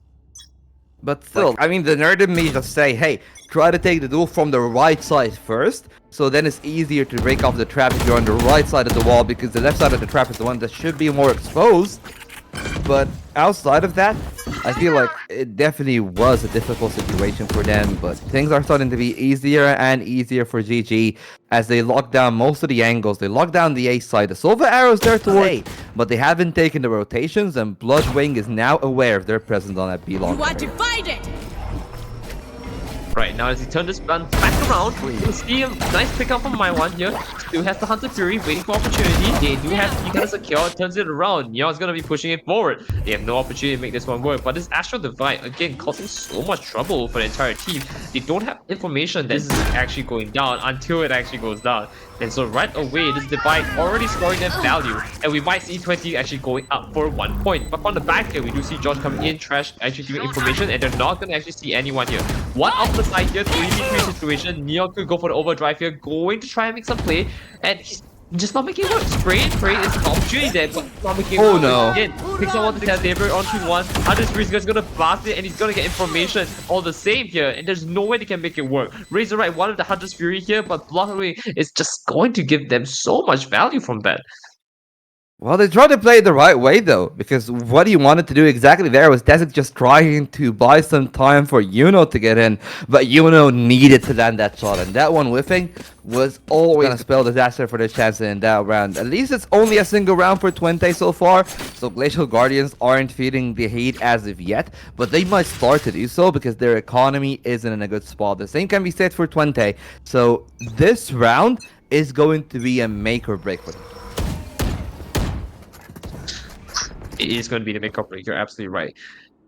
S4: But still, I mean, the nerd in me just say, hey, try to take the duel from the right side first, so then it's easier to break off the trap if you're on the right side of the wall, because the left side of the trap is the one that should be more exposed. But outside of that, I feel like it definitely was a difficult situation for them, but things are starting to be easier and easier for GG as they lock down most of the angles. They lock down the A side. The Silver Arrow's there toward A, but they haven't taken the rotations, and Bloodwing is now aware of their presence on that B long.
S5: You are divided!
S2: Right, now as he turns this gun back around, you'll see a nice pickup from my one here. Still has the Hunter Fury waiting for opportunity. They do have Pika secure, turns it around. Neon's gonna be pushing it forward. They have no opportunity to make this one work, but this Astral Divide, again, causing so much trouble for the entire team. They don't have information that this is actually going down until it actually goes down. And so right away, this Divide already scoring them value, and we might see 20 actually going up for 1 point. But on the back here, we do see Josh coming in, Trash actually giving information, and they're not gonna actually see anyone here. One off the side here, 3v3 situation. Neon could go for the overdrive here, going to try and make some play, and he's just not making it work. Spray and pray is an opportunity there, but not making it work.
S4: No.
S2: Again, picks up one to test Saber onto one. Hunter's Priest is gonna blast it, and he's gonna get information all the same here, and there's no way they can make it work. Razor right, one of the Hunter's Fury here, but Blockaway is just going to give them so much value from that.
S4: Well, they tried to play it the right way, though, because what he wanted to do exactly there was Desik just trying to buy some time for Yuno to get in, but Yuno needed to land that shot, and that one whiffing was always going to spell disaster for their chances in that round. At least it's only a single round for Twente so far, so Glacial Guardians aren't feeling the heat as of yet, but they might start to do so because their economy isn't in a good spot. The same can be said for Twente, so this round is going to be a make or break for them.
S2: It is going to be the make or break. You're absolutely right.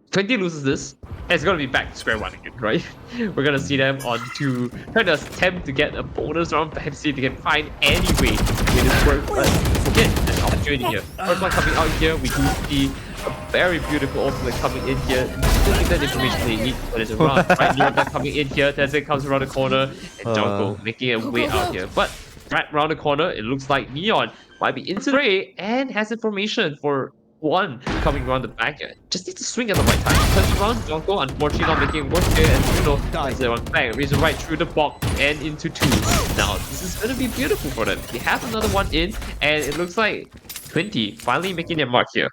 S2: 20 loses this, and it's going to be back to square one again, right? We're going to see them on to try to attempt to get a bonus round back to see if they can find any way to make this work. But again, there's an opportunity here. First one coming out here, we do see a very beautiful ultimate coming in here. And still get that information they need for this round, right? Neon coming in here, Tenzin comes around the corner, and Jungle making a way out here. But right around the corner, it looks like Neon might be into the fray and has information for one coming around the back here. Just need to swing at the right time. Turns around, Jonko unfortunately not making it work here, and does the one back. Razor right through the box and into two. Now this is gonna be beautiful for them. They have another one in, and it looks like 20 finally making their mark here.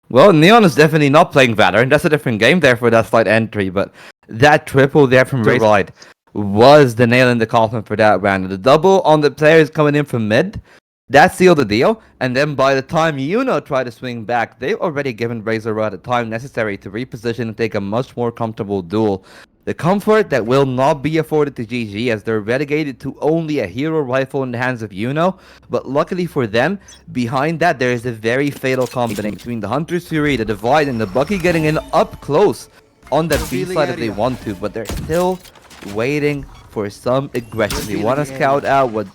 S4: Well, Neon is definitely not playing Valorant. That's a different game there for that slight entry, but that triple there from Razor right was the nail in the coffin for that round. The double on the players coming in from mid, that sealed the deal, and then by the time Yuno tried to swing back, they've already given Razor Rod the time necessary to reposition and take a much more comfortable duel. The comfort that will not be afforded to GG as they're relegated to only a hero rifle in the hands of Yuno, but luckily for them, behind that there is a very fatal combination between the Hunter's Fury, the Divide, and the Bucky getting in up close on the B side if they want to, but they're still waiting for some aggression. They want to scout out what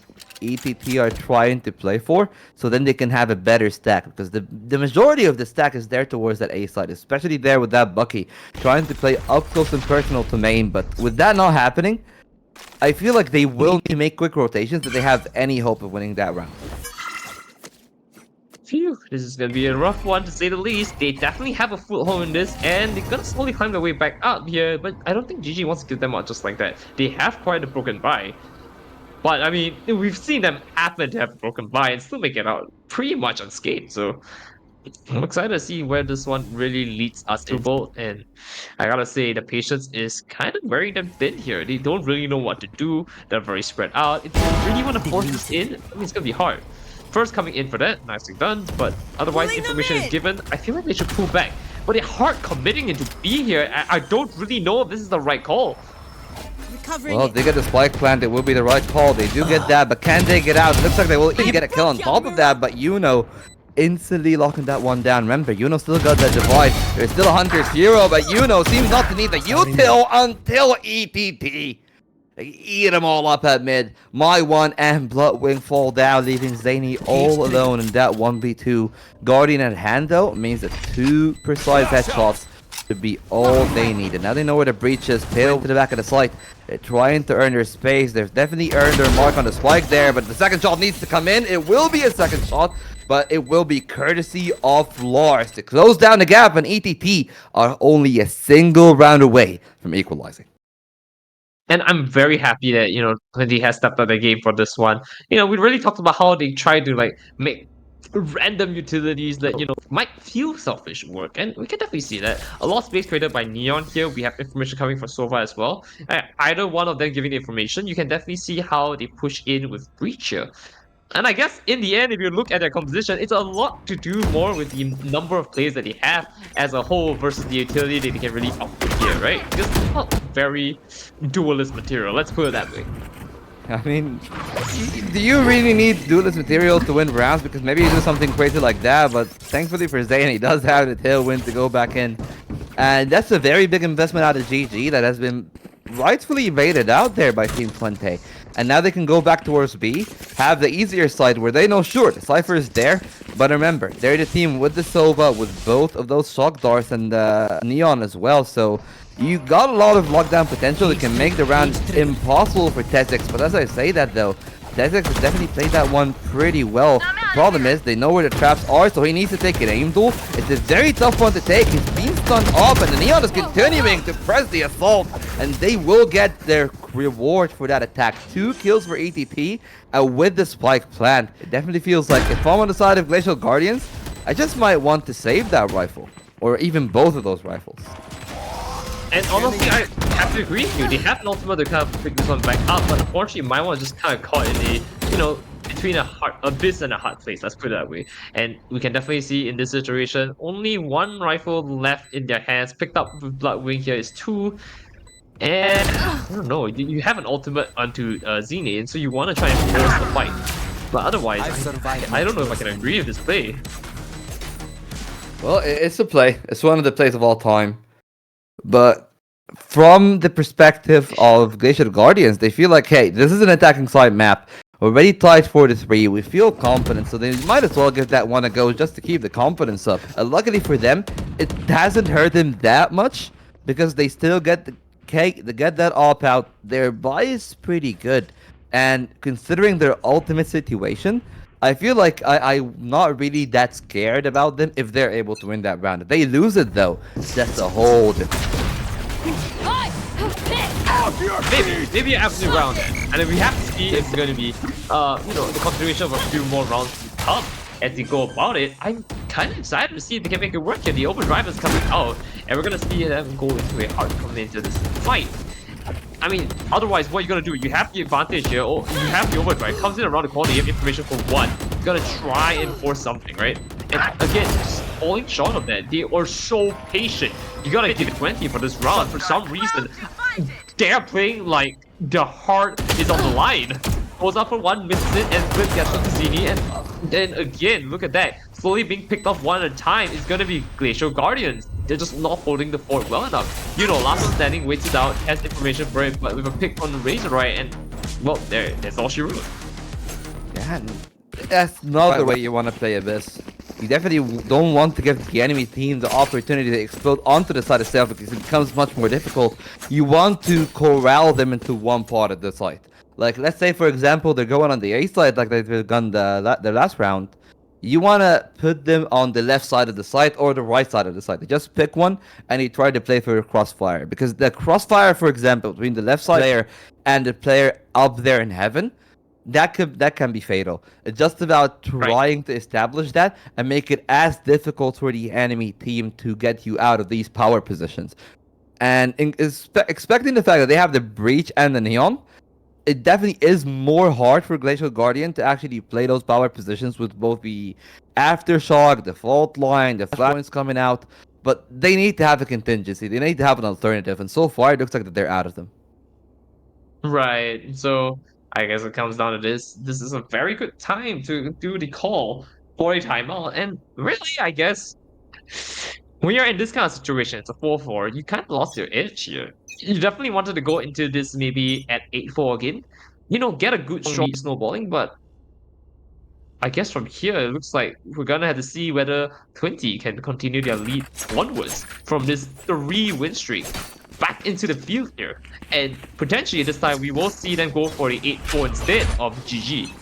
S4: ETT are trying to play for, so then they can have a better stack, because the majority of the stack is there towards that A side, especially there with that Bucky trying to play up close and personal to main. But with that not happening, I feel like they will need to make quick rotations if they have any hope of winning that round.
S2: Phew, this is gonna be a rough one to say the least. They definitely have a foothold in this, and they're gonna slowly climb their way back up here, but I don't think GG wants to give them out just like that. They have quite a broken buy. But I mean, we've seen them happen to have a broken buy and still make it out pretty much unscathed. So I'm excited to see where this one really leads us to both. And I gotta say, the patience is kind of wearing them thin here. They don't really know what to do. They're very spread out. If they really want to force this in, I mean, it's gonna be hard. First coming in for that, nicely done. But otherwise, information is given. I feel like they should pull back. but they're hard committing into B here. I don't really know if this is the right call.
S4: Well, if they get the spike plant, it will be the right call. They do get that, but can they get out? It looks like they will even get a kill on top of that, but instantly locking that one down. Remember, still got that device. There's still a Hunter's Hero, but seems not to need the util until ETT. They eat them all up at mid. My one and Bloodwing fall down, leaving Zany all alone in that 1v2. Guardian at hand, though, means that 2 precise headshots should be all they needed. Now they know where the breach is. Pale to the back of the site. They're trying to earn their space. They've definitely earned their mark on the spike there, but the second shot needs to come in. It will be a second shot, but it will be courtesy of Lars to close down the gap, and ETT are only a single round away from equalizing.
S2: And I'm very happy that, Twenty has stepped up the game for this one. We really talked about how they try to make random utilities that, might feel selfish work. And we can definitely see that. A lot of space created by Neon here. We have information coming from Sova as well. Either one of them giving the information, you can definitely see how they push in with Breach here. And I guess in the end, if you look at their composition, it's a lot to do more with the number of players that they have as a whole versus the utility that they can really output here, right? Because it's not very duelist material, let's put it that way.
S4: I mean, do you really need duelist materials to win rounds? Because maybe you do something crazy like that, but thankfully for Zayn, he does have the tailwind to go back in. And that's a very big investment out of GG that has been rightfully evaded out there by Team 20. And now they can go back towards B, have the easier side where they know, sure, the Cypher is there, but remember, they're the team with the Sova, with both of those shock darts and Neon as well, so you got a lot of lockdown potential that can make the round impossible for Tezix. But as I say that though, Tezix has definitely played that one pretty well. Problem is, they know where the traps are, so he needs to take an aim duel. It's a very tough one to take. He's being stunned up, and the Neon is continuing to press the assault, and they will get their reward for that attack. 2 kills for ETT with the spike plant. It definitely feels like if I'm on the side of Glacial Guardians, I just might want to save that rifle, or even both of those rifles.
S2: And honestly, I have to agree with you. They have an ultimate to kind of pick this one back up, but unfortunately, my one was just kind of caught in a, between a abyss and a hard place. Let's put it that way. And we can definitely see in this situation, only 1 rifle left in their hands. Picked up with Bloodwing here is 2. And I don't know, you have an ultimate onto Zine, and so you want to try and force the fight. But otherwise, I don't know if I can agree with this play.
S4: Well, it's a play. It's one of the plays of all time. But from the perspective of Glacial Guardians, they feel like, hey, this is an attacking side map. We're already tied 4-3. We feel confident, so they might as well give that one a go just to keep the confidence up. Luckily for them, it hasn't hurt them that much because they still get the cake. They get that op out. Their buy is pretty good, and considering their ultimate situation, I feel like I'm not really that scared about them if they're able to win that round. If they lose it though, that's a whole different.
S2: Maybe an absolute round, and then we have to see if it's going to be, the continuation of a few more rounds to come as they go about it. I'm kind of excited to see if they can make it work here. The overdrive is coming out, and we're going to see them go into a hard coming into this fight. I mean, otherwise, what you're gonna do? You have the advantage here, or you have the overdrive. Comes in around the corner, you have information for 1. You're gonna try and force something, right? And again, just falling short of that. They are so patient. You gotta give it 20 for this round. For some reason, they're playing like the heart is on the line. Goes up for 1, misses it, and Flip gets up to Zini, and then again, look at that. Slowly being picked off one at a time is gonna be Glacial Guardians. They're just not holding the fort well enough. Last one standing, waits it out, has information for it, but with a pick on the Razor, right? And, well, that's all she wrote.
S4: Yeah, that's not the way you want to play Abyss. You definitely don't want to give the enemy team the opportunity to explode onto the side itself because it becomes much more difficult. You want to corral them into one part of the site. Like, let's say, for example, they're going on the A side like they've done the last round. You want to put them on the left side of the site or the right side of the site. Just pick one and you try to play for your crossfire. Because the crossfire, for example, between the left side player and the player up there in heaven, that can be fatal. It's just about trying to establish that and make it as difficult for the enemy team to get you out of these power positions. And expecting the fact that they have the breach and the neon, it definitely is more hard for Glacial Guardian to actually play those power positions with both the aftershock, the fault line, the flat points coming out. but they need to have a contingency. They need to have an alternative, and so far it looks like that they're out of them.
S2: Right. So I guess it comes down to this. This is a very good time to do the call for a timeout. And really, I guess when you're in this kind of situation, it's a 4-4, you kind of lost your edge here. You definitely wanted to go into this maybe at 8-4 again. Get a good strong lead snowballing, but I guess from here it looks like we're gonna have to see whether 20 can continue their lead onwards from this 3-win streak back into the field here. And potentially this time we will see them go for the 8-4 instead of GG.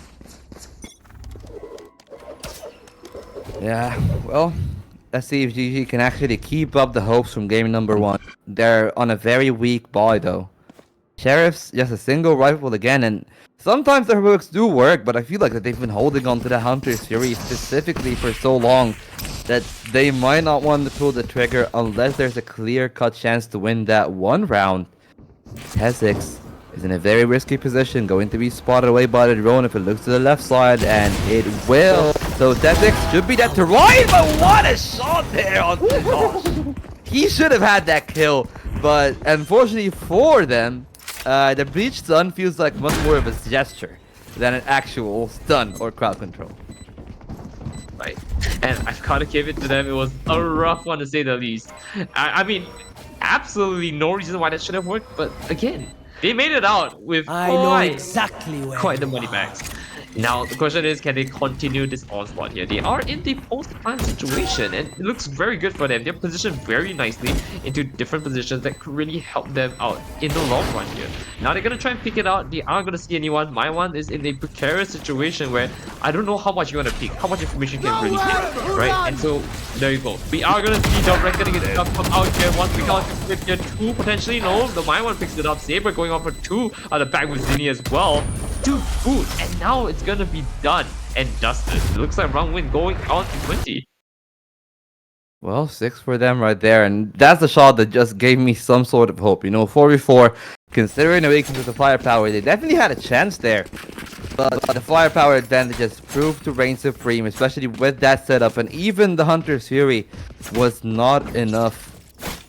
S4: Yeah, well, let's see if GG can actually keep up the hopes from game number 1. They're on a very weak buy though. Sheriff's just a single rifle again, and sometimes their works do work, but I feel like that they've been holding on to the Hunter's Fury specifically for so long that they might not want to pull the trigger unless there's a clear-cut chance to win that one round. Tezix is in a very risky position, going to be spotted away by the drone if it looks to the left side, and it will. So Tezix should be dead to right, but what a shot there on gosh. He should have had that kill, but unfortunately for them, the breach stun feels like much more of a gesture than an actual stun or crowd control.
S2: Right. And I've got to give it to them. It was a rough one to say the least. I mean, absolutely no reason why that should have worked, but again, they made it out with quite the money bags. Now, the question is, can they continue this onslaught here? They are in the post-plan situation, and it looks very good for them. They're positioned very nicely into different positions that could really help them out in the long run here. Now, they're going to try and pick it out. They aren't going to see anyone. My one is in a precarious situation where I don't know how much you want to pick, how much information can really pick, right? And so, there you go. We are going to see the reckoning is up from out here. Once we got to flip here, 2 potentially. No, the My one picks it up. Saber going on for 2 at the back with Zinni as well. 2 food, and now it's gonna be done and dusted. It looks like round win going on to 20.
S4: Well, 6 for them right there, and that's the shot that just gave me some sort of hope. 4v4, considering the weakness of the firepower, they definitely had a chance there. But the firepower advantages proved to reign supreme, especially with that setup, and even the Hunter's Fury was not enough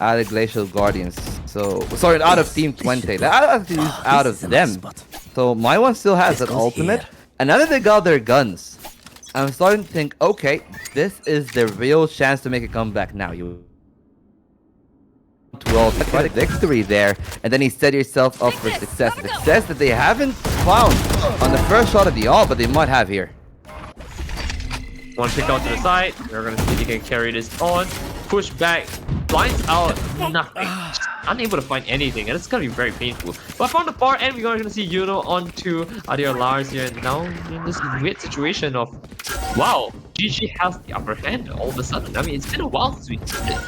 S4: out of Glacial Guardians. So, sorry, out of Team 20. That is out of them. So my one still has an ultimate, and now that they got their guns, I'm starting to think, okay, this is the real chance to make a comeback now. You 12, quite a victory there, and then you set yourself up for success. Success that they haven't found on the first shot of the all, but they might have here.
S2: One pick out to the side. We're gonna see if he can carry this on. Push back. Blinds out. Nothing. Unable to find anything, and it's gonna be very painful. But from the far end, we're gonna see Yuno onto Adir Lars here, and now in this weird situation of, wow, GG has the upper hand all of a sudden. I mean, it's been a while since we've seen it.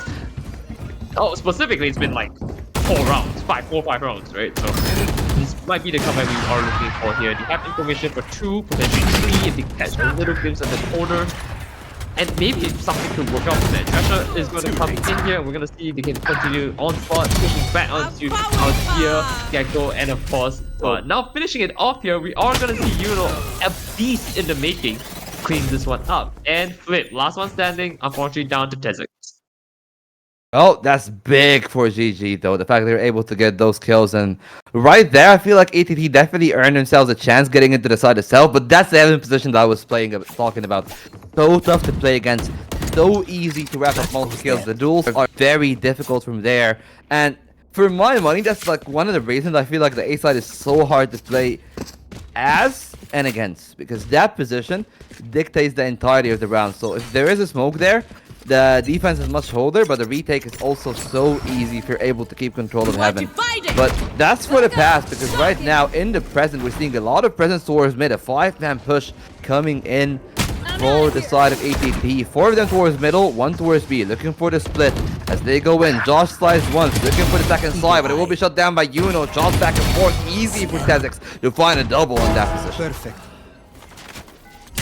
S2: Oh, specifically, it's been like 4 rounds, 5 rounds, right? So this might be the comeback we are looking for here. They have information for 2, potentially 3 if they catch a little glimpse of the corner. And maybe something could work out for that. Treasure is going to come in here, and we're going to see if they can continue onslaught, pushing back onto Altia, Gecko, and of course, now finishing it off here, we are going to see Yuno, a beast in the making, clean this one up. And flip, last one standing, unfortunately down to Tezix.
S4: Oh, that's big for GG though, the fact they were able to get those kills, and right there I feel like ETT definitely earned themselves a chance getting into the side itself, but that's the element position that I was talking about. So tough to play against, so easy to wrap up multiple kills. The duels are very difficult from there, and for my money, that's like one of the reasons I feel like the A side is so hard to play as and against, because that position dictates the entirety of the round. So if there is a smoke there, the defense is much older, but the retake is also so easy if you're able to keep control of Heaven. But that's for the past, because right now, in the present, we're seeing a lot of presence towards mid. A 5-man push coming in for the side of ETT. 4 of them towards middle, 1 towards B, looking for the split as they go in. Josh slides once, looking for the second slide, but it will be shut down by Yuno. Josh back and forth, easy for Tezix to find a double on that position.
S5: Perfect.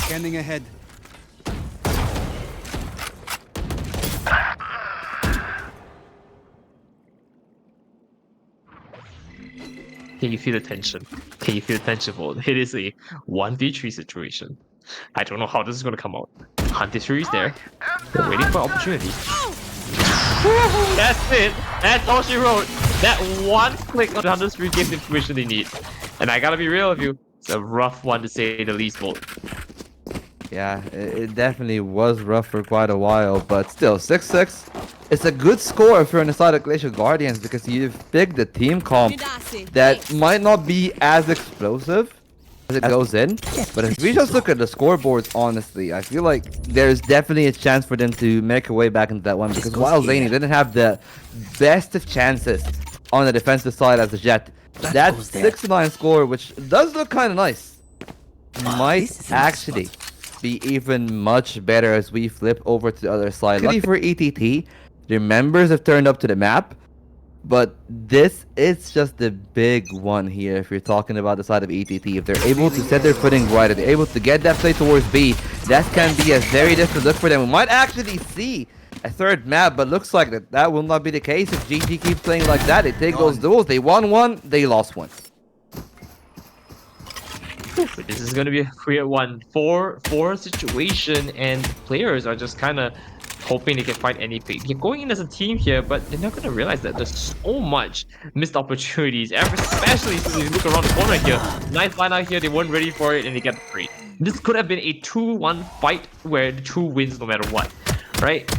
S5: Scanning ahead.
S2: Can you feel the tension? Can you feel the tension, Vault? It is a 1v3 situation. I don't know how this is going to come out. Hunter's Fury is there. They're waiting for opportunity. That's it. That's all she wrote. That one click on the 100 street gave the information they need. And I gotta be real with you, it's a rough one to say the least, Bolt.
S4: Yeah, it definitely was rough for quite a while, but still, 6-6. It's a good score if you're on the side of Glacial Guardians because you've picked a team comp that might not be as explosive as it goes in. But if we just look at the scoreboards, honestly, I feel like there's definitely a chance for them to make a way back into that one because while Zany didn't have the best of chances on the defensive side as a Jet, that 6-9 score, which does look kind of nice, might actually be even much better as we flip over to the other side. Luckily for ETT, their members have turned up to the map, but this is just the big one here if you're talking about the side of ETT. If they're able to set their footing right, if they're able to get that play towards B, that can be a very different look for them. We might actually see a third map, but looks like that will not be the case if GG keeps playing like that. They take those duels, they won one, they lost one.
S2: This is going to be a weird 1-4 situation, and players are just kind of hoping they can find any pick. They're going in as a team here, but they're not going to realize that there's so much missed opportunities, especially since you look around the corner here. Nice line out here, they weren't ready for it, and they get the free. This could have been a 2-1 fight where the 2 wins no matter what, right?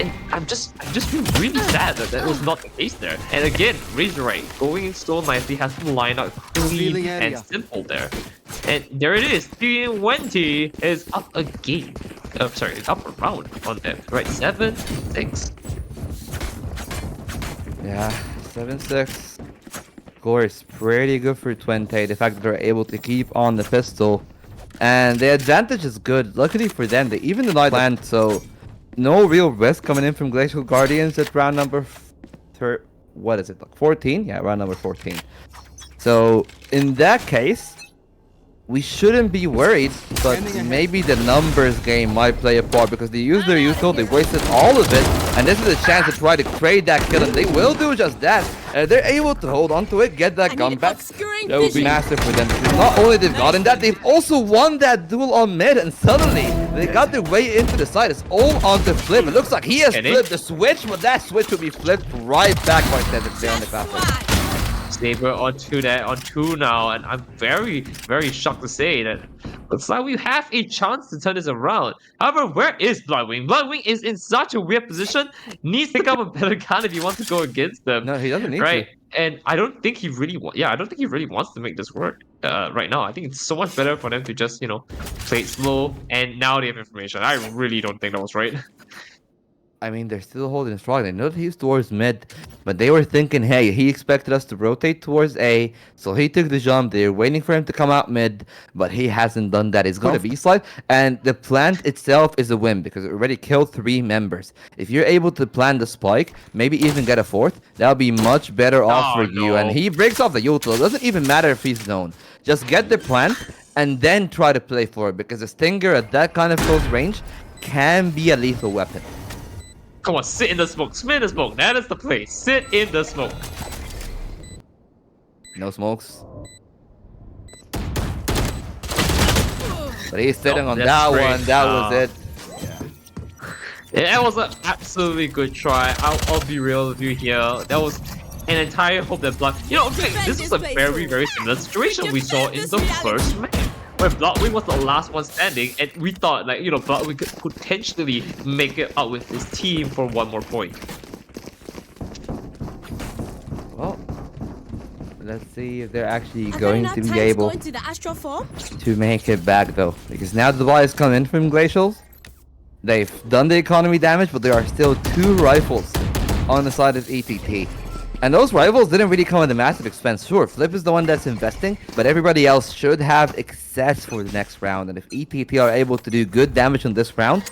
S2: And I'm just feel really sad that was not the case there. And again, Razorite going in so nicely, has the line out clean and simple there. And there it is. 20 is up a game. Sorry, it's up a round on them. Right, 7-6.
S4: Yeah, 7-6. Score is pretty good for 20. The fact that they're able to keep on the pistol. And the advantage is good. Luckily for them, they even denied land, so no real risk coming in from Glacial Guardians at round number... what is it, like 14? Yeah, round number 14. So, in that case, we shouldn't be worried, but maybe the numbers game might play a part because they used their util, they wasted all of it, and this is a chance to try to trade that kill, and they will do just that. They're able to hold on to it, get that gun back. That would be massive for them. Because not only they've gotten that, they've also won that duel on mid, and suddenly they got their way into the side. It's all on the flip. It looks like he has flipped the switch, but that switch will be flipped right back by Cedric there on the platform.
S2: Saber onto that, on 2 now, and I'm very, very shocked to say that looks like we have a chance to turn this around. However, where is Bloodwing? Bloodwing is in such a weird position, needs to pick up a better gun if he wants to go against them.
S4: No, he doesn't need
S2: to.
S4: to.
S2: And I don't think he really I don't think he really wants to make this work right now. I think it's so much better for them to just, you know, play it slow, and now they have information. I really don't think that was right.
S4: I mean, they're still holding strong. They know that he's towards mid, but they were thinking, hey, he expected us to rotate towards A, so he took the jump. They're waiting for him to come out mid, but he hasn't done that. He's going to B-slide, and the plant itself is a win because it already killed 3 members. If you're able to plant the spike, maybe even get a 4th, that'll be much better off for you. And he breaks off the util. It doesn't even matter if he's known. Just get the plant and then try to play for it because a Stinger at that kind of close range can be a lethal weapon.
S2: Come on, sit in the smoke. Spin the smoke. That is the play. Sit in the smoke.
S4: No smokes. But he's sitting on that one. That was it.
S2: Yeah, that was an absolutely good try. I'll be real with you here. That was an entire hope that Blood... You know, okay, this was a very, very similar situation we saw in the first match, where Bloodwing was the last one standing, and we thought, like, you know, Bloodwing could potentially make it out with his team for 1 more point.
S4: Well, let's see if they're actually going to be able to make it back, though. Because now the ball has come in from Glacials. They've done the economy damage, but there are still 2 rifles on the side of ETT. And those rivals didn't really come at a massive expense. Sure, Flip is the one that's investing, but everybody else should have excess for the next round. And if ETT are able to do good damage on this round,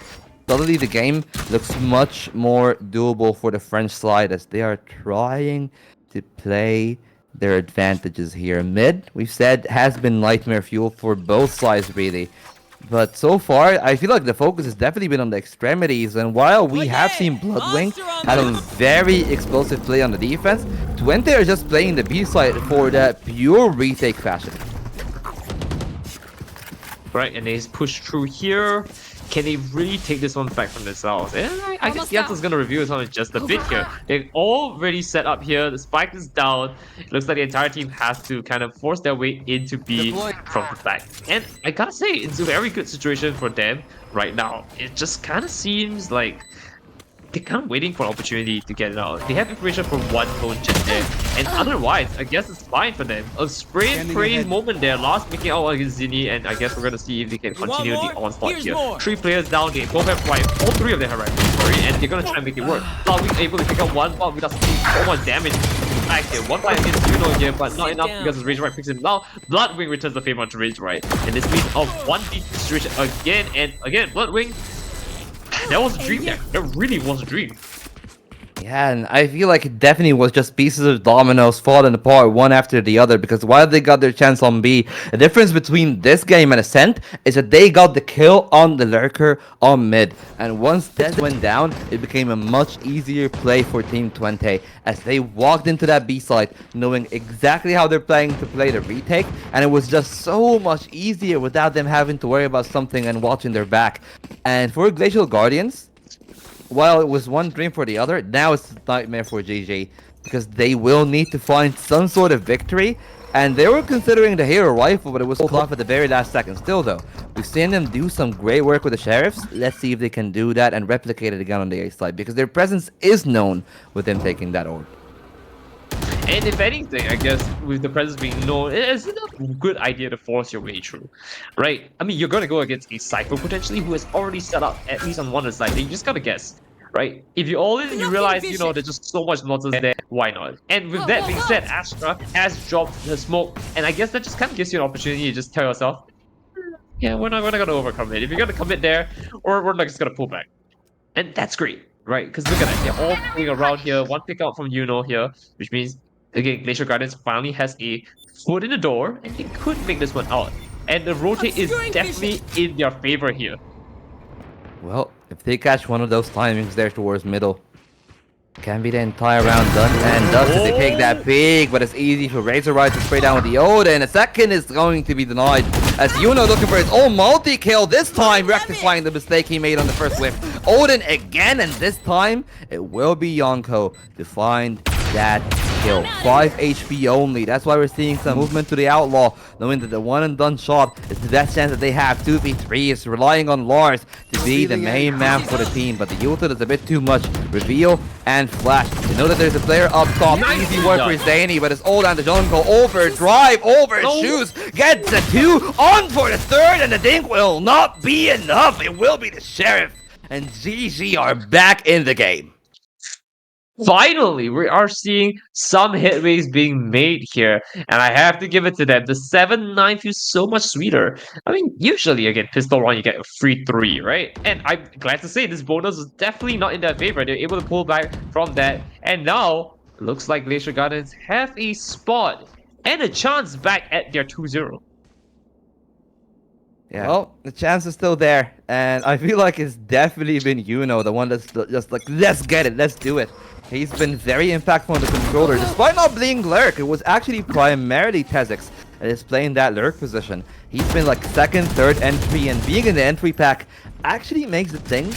S4: suddenly the game looks much more doable for the French side as they are trying to play their advantages here. Mid, we've said, has been nightmare fuel for both sides, really. But so far, I feel like the focus has definitely been on the extremities. And while we have seen Bloodwing have a very explosive play on the defense, Twente are just playing the B side for the pure retake fashion.
S2: Right, and he's pushed through here. can they really take this one back from themselves? And I guess
S5: Almost
S2: the answer is
S5: out.
S2: going to reveal itself in just a bit here. They're already set up here. The spike is down. It looks like the entire team has to kind of force their way into B from the back. And I gotta say, it's a very good situation for them right now. It just kind of seems like they're kind of waiting for an opportunity to get it out. They have information from one lone just there, and otherwise, I guess it's fine for them. A spray and pray moment there, last making out against Zinni, and I guess we're gonna see if they can continue the onslaught here. 3 players down, they both have rifles, all 3 of them have rifles, sorry, and they're gonna try and make it work. Bloodwing able to pick up one bomb without taking so much damage. Back here, one fight against Juno here, but not enough because Rage Right picks him now. Bloodwing returns the favor onto Rage Right, and this means a 1v situation again and again. Bloodwing. That was a dream there. That really was a dream.
S4: Yeah, and I feel like it definitely was just pieces of dominoes falling apart one after the other, because while they got their chance on B, the difference between this game and Ascent is that they got the kill on the lurker on mid. And once that went down, it became a much easier play for Team 20 as they walked into that B site knowing exactly how they're planning to play the retake, and it was just so much easier without them having to worry about something and watching their back. And for Glacial Guardians, while it was one dream for the other, now it's a nightmare for GG, because they will need to find some sort of victory, and they were considering the hero rifle, but it was pulled off at the very last second. Still though, we've seen them do some great work with the Sheriffs. Let's see if they can do that and replicate it again on the A side, because their presence is known with them taking that orb.
S2: And if anything, I guess with the presence being known, it's a good idea to force your way through, right? I mean, you're gonna go against a Cypher potentially who has already set up at least on one side. And you just gotta guess, right? If you all in and you realize, you know, there's just so much nonsense there, why not? And with that being said, Astra has dropped the smoke, and I guess that just kind of gives you an opportunity to just tell yourself, yeah, we're not gonna overcome it. If you're gonna commit there, or we're not just gonna pull back, and that's great, right? Because look at that, they're all going around here. One pick out from Yuno here, which means again, Glacial Guardians finally has a foot in the door, and they could make this one out. And the rotate is definitely in their favor here.
S4: Well, if they catch one of those timings there towards middle, can be the entire round done, and thus they pick that big, but it's easy for Razor Right to spray down with the Oda, and a second is going to be denied as Yuno looking for his own multi-kill, this time rectifying the mistake he made on the first whiff. Odin again, and this time it will be Yonko to find that kill. 5 HP only. That's why we're seeing some movement to the Outlaw, knowing that the one and done shot is the best chance that they have. 2v3 is relying on Lars to be the main man for the team, but the ultimate is a bit too much. Reveal and flash. You know that there's a player up top. Easy work for Zany, but it's all down to Jungle. Overdrive, overshoots, gets a 2, on for the 3rd, and the dink will not be enough. It will be the Sheriff, and GG are back in the game.
S2: Finally, we are seeing some headways being made here, and I have to give it to them. The 7-9 feels so much sweeter. I mean, usually, again, pistol round, you get a free 3, right? And I'm glad to say this bonus is definitely not in their favor. They're able to pull back from that, and now, looks like Glacial Guardians have a spot and a chance back at their 2-0.
S4: Yeah. Well, the chance is still there, and I feel like it's definitely been Yuno, the one that's just like, let's get it, let's do it. He's been very impactful on the controller, despite not being Lurk. It was actually primarily Tezix that is playing that Lurk position. He's been like 2nd, 3rd entry, and being in the entry pack actually makes the thing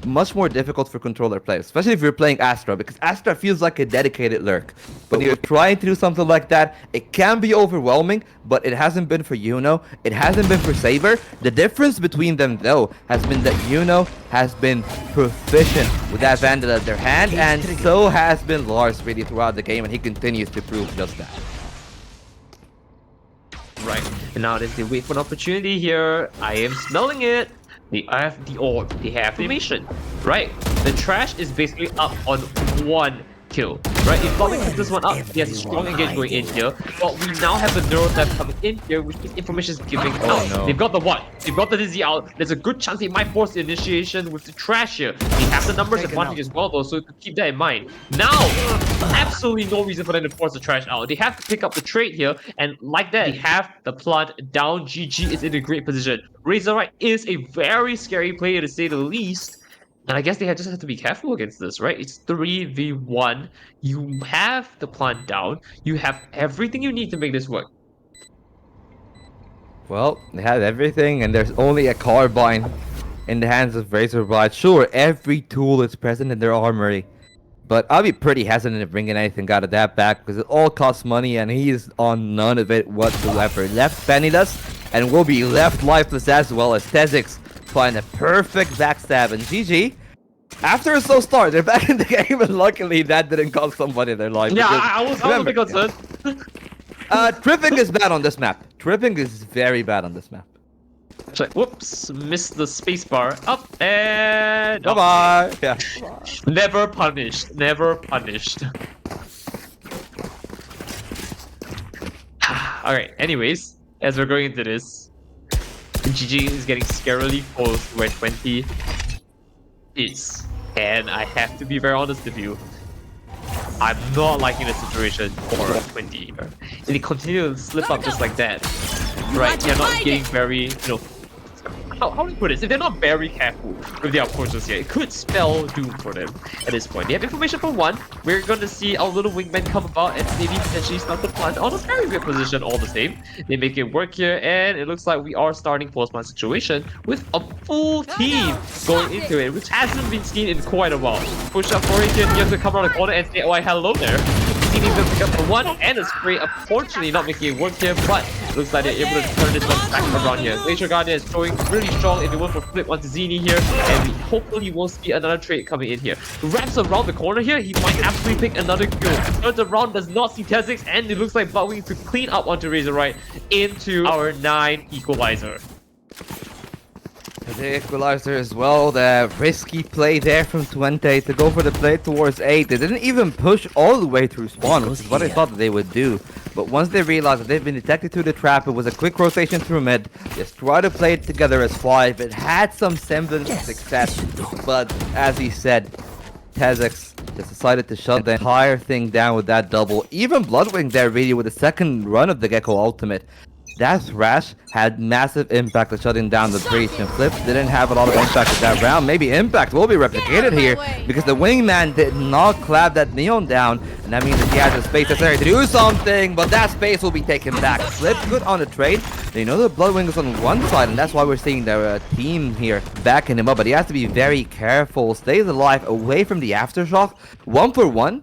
S4: much more difficult for controller players, especially if you're playing Astra, because Astra feels like a dedicated lurk. When you're trying to do something like that, it can be overwhelming, but it hasn't been for Yuno, it hasn't been for Saber. The difference between them, though, has been that Yuno has been proficient with that Vandal at their hand, and so has been Lars really throughout the game, and he continues to prove just that.
S2: Right, and now as they wait for an opportunity here, I am smelling it. They have the orb, they have the mission, right? The trash is basically up on 1 kill, right? If Bobby picks this one up, he has a strong engage going in here, but we now have a neural tap coming in here, which means information is giving out.
S4: No.
S2: They've got the what? They've got the Dizzy out. There's a good chance they might force the initiation with the trash here. They have the numbers advantage as well though, so keep that in mind. Now, absolutely no reason for them to force the trash out. They have to pick up the trade here, and like that, they have the plant down. GG is in a great position. Razorite is a very scary player to say the least. And I guess they just have to be careful against this, right? It's 3v1. You have the plant down. You have everything you need to make this work.
S4: Well, they have everything, and there's only a carbine in the hands of Razorblight. Sure, every tool is present in their armory, but I'll be pretty hesitant in bringing anything out of that back because it all costs money and he is on none of it whatsoever. Left penniless and will be left lifeless as well as Tezix find a perfect backstab. And GG, after a slow start, they're back in the game, and luckily that didn't cost somebody their life.
S2: Yeah,
S4: because,
S2: I was a bit concerned.
S4: tripping is bad on this map. Tripping is very bad on this map.
S2: Check. Whoops, missed the spacebar. Up and
S4: Bye bye. Yeah.
S2: Never punished. Never punished. Alright, anyways, as we're going into this, GG is getting scarily close to where 20 is. And I have to be very honest with you. I'm not liking the situation for 20 here. If they continue to slip up just like that, right, they're not getting very, how do you put this? If they're not very careful with their approaches here, it could spell doom for them at this point. They have information for one. We're going to see our little wingman come about and maybe potentially start the plant on a very good position all the same. They make it work here, and it looks like we are starting post-plant situation with a full team going into it, which hasn't been seen in quite a while. Push up for it here, you have to come around the corner and say, oh, hello there. He's going to pick up the one and a spray, unfortunately not making it work here, but it looks like they're able to turn this one back around here. Glacier Guardian is showing really strong if they want to flip onto Zini here, and we hopefully won't see another trade coming in here. Wraps around the corner here, he might absolutely pick another kill. Turns around, does not see Tezix, and it looks like Buttwing to clean up onto Razor right into our 9 equalizer.
S4: The equalizer as well, the risky play there from Twente to go for the play towards 8. They didn't even push all the way through spawn, which is what I thought that they would do. But once they realized that they've been detected to the trap, it was a quick rotation through mid. Just try to play it together as 5. It had some semblance of success, but as he said, Tezix just decided to shut the entire thing down with that double. Even Bloodwing there really with the second run of the Gecko ultimate. That thrash had massive impact of shutting down the breach, and Flip didn't have a lot of impact at that round. Maybe impact will be replicated here because the wingman did not clap that neon down, and that means that he has the space necessary to do something, but that space will be taken back. Flip good on the trade. They know the Bloodwing is on one side, and that's why we're seeing their team here backing him up, but he has to be very careful, stays alive away from the aftershock. 1-for-1.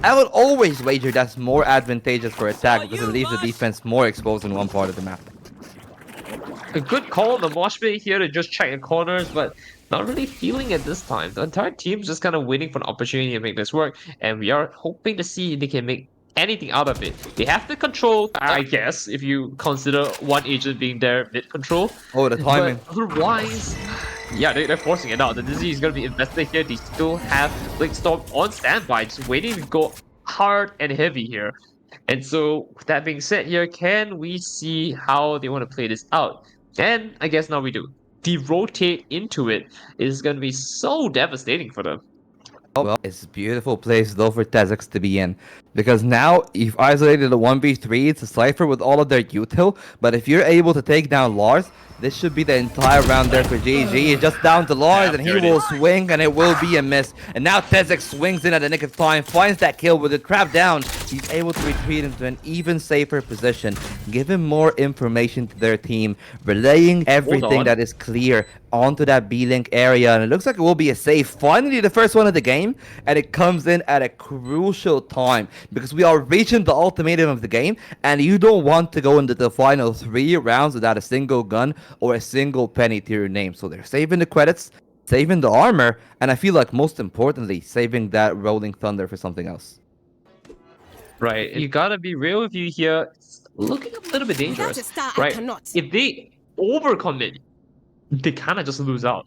S4: I would always wager that's more advantageous for attack because it leaves the defense more exposed in one part of the map.
S2: A good call on the mosh pit here to just check the corners, but not really feeling it this time. The entire team's just kind of waiting for an opportunity to make this work, and we are hoping to see if they can make anything out of it. They have the control, I guess, if you consider one agent being their mid control.
S4: Oh, the timing.
S2: But otherwise, yeah, they're forcing it out. The Dizzy is going to be invested here. They still have Blink Storm on standby, just waiting to go hard and heavy here. And so, with that being said here, can we see how they want to play this out? And I guess now we do. The rotate into it is going to be so devastating for them.
S4: Well, it's a beautiful place though for Tezix to be in, because now you've isolated a 1v3, it's a Cypher with all of their util, but if you're able to take down Lars, this should be the entire round there for GG. It's just down to Lars, and he will swing, and it will be a miss. And now Tezix swings in at the nick of time, finds that kill with the trap down. He's able to retreat into an even safer position, giving more information to their team, relaying everything that is clear onto that B-Link area, and it looks like it will be a save. Finally, the first one of the game, and it comes in at a crucial time, because we are reaching the ultimatum of the game, and you don't want to go into the final 3 rounds without a single gun or a single penny to your name. So they're saving the credits, saving the armor, and I feel like most importantly, saving that Rolling Thunder for something else.
S2: Right, you gotta be real with you here. It's looking a little bit dangerous, right? If they overcommit, they kind of just lose out.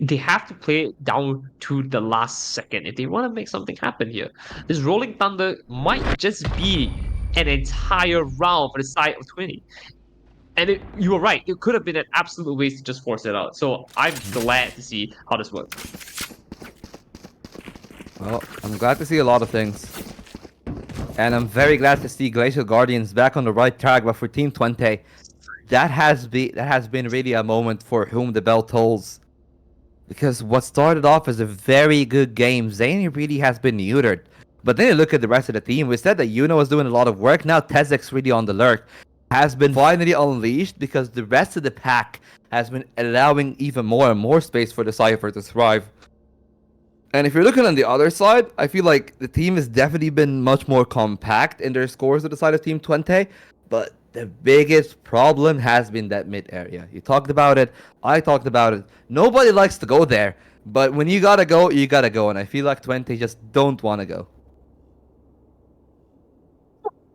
S2: They have to play it down to the last second if they want to make something happen here. This Rolling Thunder might just be an entire round for the side of 20. And you were right, it could have been an absolute waste to just force it out. So I'm glad to see how this works.
S4: Well, I'm glad to see a lot of things. And I'm very glad to see Glacial Guardians back on the right track, but for Team 20, that has been really a moment for whom the bell tolls. Because what started off as a very good game, Zany really has been neutered. But then you look at the rest of the team, we said that Yuno was doing a lot of work, now Tezix really on the lurk. has been finally unleashed because the rest of the pack has been allowing even more and more space for the Cypher to thrive. And if you're looking on the other side, I feel like the team has definitely been much more compact in their scores to the side of Team 20. But the biggest problem has been that mid area. You talked about it. I talked about it. Nobody likes to go there. But when you gotta go, you gotta go. And I feel like 20 just don't want to go.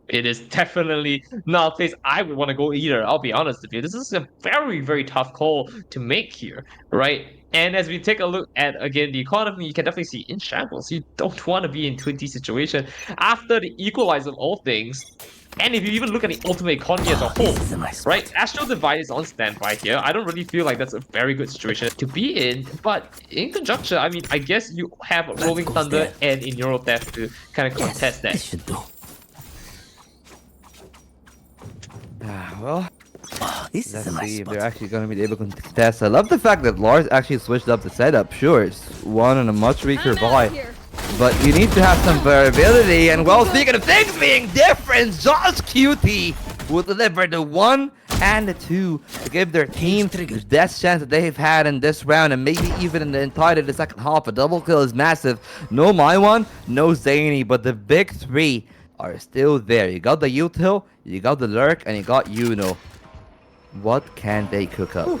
S2: It is definitely not a place I would want to go either. I'll be honest with you. This is a very, very tough call to make here, right? And as we take a look at, again, the economy, you can definitely see in shambles. You don't want to be in 20 situation after the equalize of all things. And if you even look at the ultimate economy as a whole, right? Astral Divide is on standby here. I don't really feel like that's a very good situation to be in. But in conjunction, I mean, I guess you have Rolling Thunder and in Eurodeath to kind of contest that.
S4: Well, let's see if they're actually going to be able to contest. I love the fact that Lars actually switched up the setup. Sure, it's one on a much weaker buy, but you need to have some variability. And well, speaking of things being different, Josh QT will deliver the 1 and the 2 to give their team the best chance that they've had in this round, and maybe even in the entire the second half. A double kill is massive. No my one, no Zany, but the big 3 are still there. You got the util, you got the lurk, and you got Yuno. What can they cook up?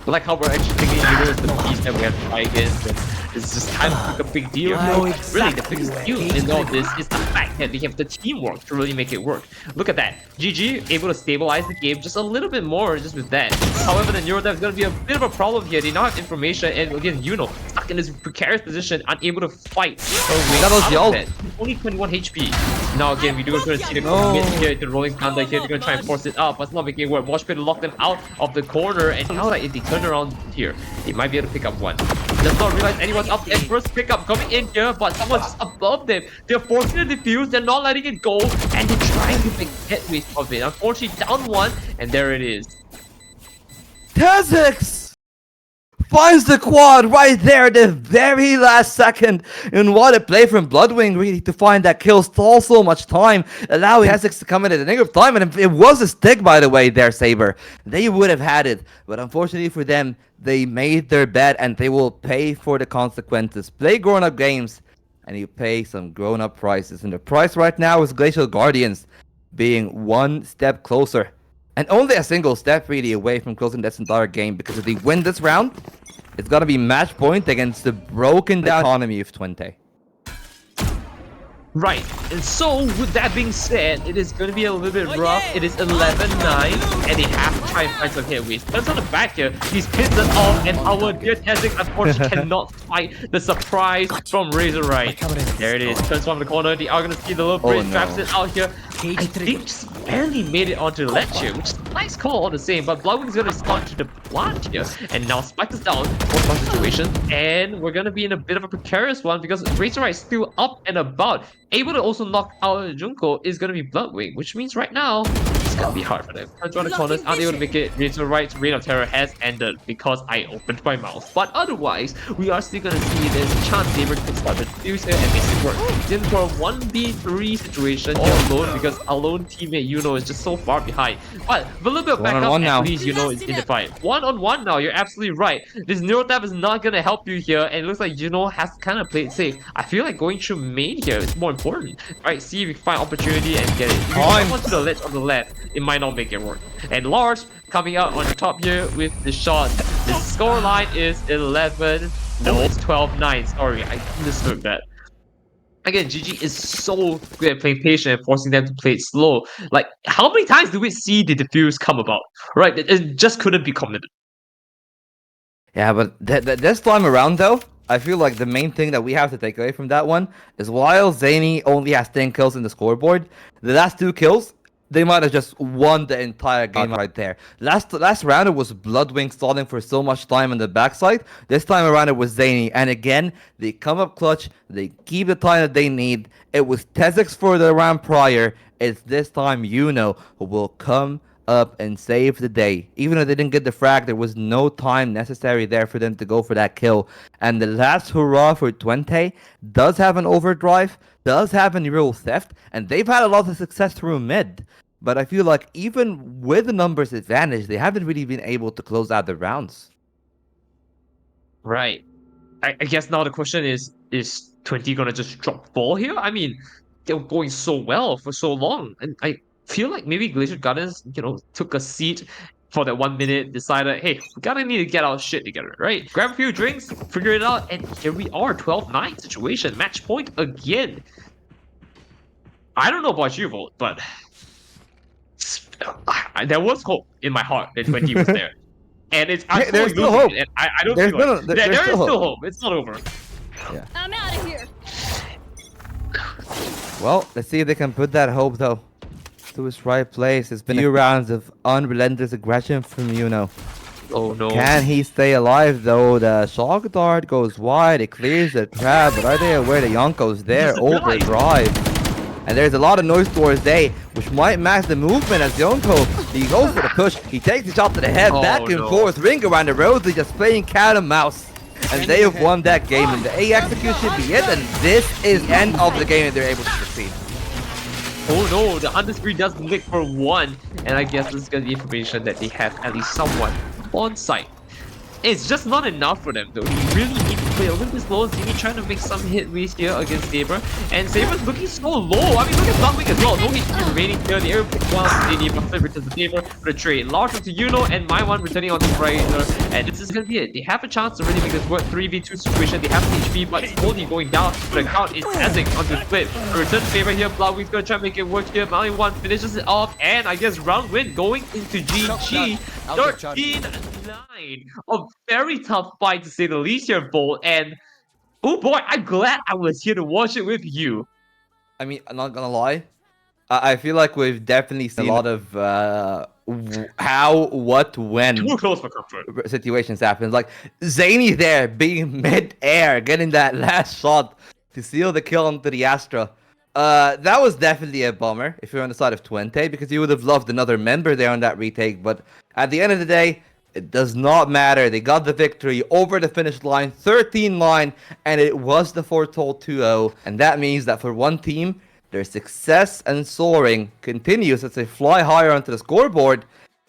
S2: I like how we're actually thinking Yuno is the piece that we have to try against. And it's just kind of like a big deal. Really, the biggest deal in all this is the fact that we have the teamwork to really make it work. Look at that. GG able to stabilize the game just a little bit more just with that. However, the Neurodev is going to be a bit of a problem here. They now have information, and again, Yuno stuck in this precarious position, unable to fight. Only 21 HP. Now again, we do going to see the commit here to Rolling Thunder here. They're going to try and force it up, but it's not making it work. Watch Pit lock them out of the corner, and now like if they turn around here, they might be able to pick up one. Does not realize anyone's up, and first pickup coming in here, but someone's just above them. They're forcing the defuse, they're not letting it go, and they're trying to make headway of it. Unfortunately, down one, and there it is.
S4: Tezix finds the quad right there at the very last second. And what a play from Bloodwing, really, to find that kill, stall so much time, allowing Tezix to come in at the nick of time. And it was a stick, by the way, there, Saber. They would have had it, but unfortunately for them, they made their bet, and they will pay for the consequences. Play grown-up games, and you pay some grown-up prices. And the price right now is Glacial Guardians being one step closer, and only a single step really away from closing this entire game, because if they win this round, it's gonna be match point against the broken down economy of 20.
S2: Right, and so with that being said, it is going to be a little bit rough. It is 11-9, and they have to try and find some hit. Turns on the back here, these pins are off, and our dear Tezix unfortunately cannot fight the surprise from Razor Right. There it is, turns from the corner, they are going to see the little bridge, traps it out here. I think just barely made it onto the ledge here, which is a nice call all the same, but Blowwing's going to respond to the plant here, and now Spike is down for some situation, and we're going to be in a bit of a precarious one because Razor Right is still up and about. Able to also knock out Junko is going to be Bloodwing, which means right now it's going to be hard for them. Turns around the corners, aren't able to make it. Razor Right's Reign of Terror has ended because I opened my mouth. But otherwise, we are still going to see there's a chance Saber can start the defuse here and makes it work. He's in for a 1v3 situation here alone because our lone teammate Yuno is just so far behind. But with a little bit of backup, at least Yuno is in the fight. 1-on-1 now, you're absolutely right. This Neurotab is not going to help you here, and it looks like Yuno has kind of played safe. I feel like going through main here is more important. Alright, see if we find opportunity and get it. If you come onto the ledge on the left, it might not make it work. And Lars coming out on the top here with the shot. The score line is 11. No, it's 12-9. Sorry, I misheard that. Again, GG is so good at playing patient and forcing them to play it slow. Like, how many times do we see the defuse come about? Right, it just couldn't be committed.
S4: Yeah, but this time around, though, I feel like the main thing that we have to take away from that one is while Zany only has 10 kills in the scoreboard, the last 2 kills, they might have just won the entire game right there. Last round, it was Bloodwing stalling for so much time on the backside. This time around, it was Zany. And again, they come up clutch. They keep the time that they need. It was Tezix for the round prior. It's this time Yuno who will come up and save the day. Even though they didn't get the frag, there was no time necessary there for them to go for that kill. And the last hurrah for 20 does have an overdrive, does have a neural theft, and they've had a lot of success through mid. but I feel like even with the numbers advantage, they haven't really been able to close out the rounds.
S2: Right. I guess now the question is 20 gonna just drop ball here? I mean, they were going so well for so long. And I feel like maybe Glacier Gardens, took a seat for that 1 minute, decided, hey, we gotta need to get our shit together, right? Grab a few drinks, figure it out, and here we are, 12-9 situation, match point again. I don't know about you, Volt, but there was hope in my heart that 20 was there. And I'm
S4: There's
S2: still
S4: still hope.
S2: and I don't
S4: There's
S2: feel like
S4: there's
S2: there is
S4: still
S2: still hope. It's not over.
S5: I'm out of here.
S4: Well, let's see if they can put that hope though to its right place. It's been a few rounds of unrelentless aggression from Yuno.
S2: Oh no.
S4: Can he stay alive though? The shock dart goes wide, it clears the trap, but are they aware that Yonko's there? Overdrive. And there's a lot of noise towards A, which might match the movement as Yonko. He goes for the push, he takes the shot to the head, back and forth, ring around the rosy, just playing cat and mouse. And they have won that game, and the A execute should be it, and this is end of the game if they're able to succeed.
S2: Oh no, the undisputed does lick for 1, and I guess this is gonna be information that they have at least someone on site. It's just not enough for them though. They really need to play a little bit slow. Zini trying to make some hitways here against Saber. And Saber's looking so low. I mean, look at Blackwing as well. No HP remaining here. The air pick one Zini, but flip returns to Saber for the trade. Large to Yuno and my one returning on the Reyna. And this is gonna be it. They have a chance to really make this work 3v2 situation. They have HP, but it's only going down. The count is passing onto the flip. A return favor here. Blackwing's gonna try to make it work here. Mali one finishes it off. And I guess round win going into GG. 13-9. A very tough fight to say the least here, Bolt. And oh boy, I'm glad I was here to watch it with you.
S4: I mean, I'm not gonna lie. I feel like we've definitely seen a lot of how, what, when
S2: Too close for comfort.
S4: situations happen. Like Zany there being mid-air, getting that last shot to seal the kill onto the Astra. That was definitely a bummer if you're on the side of Twente, because you would have loved another member there on that retake. But at the end of the day, it does not matter. They got the victory over the finish line, 13-9, and it was the foretold 2-0. And that means that for one team, their success and soaring continues as they fly higher onto the scoreboard.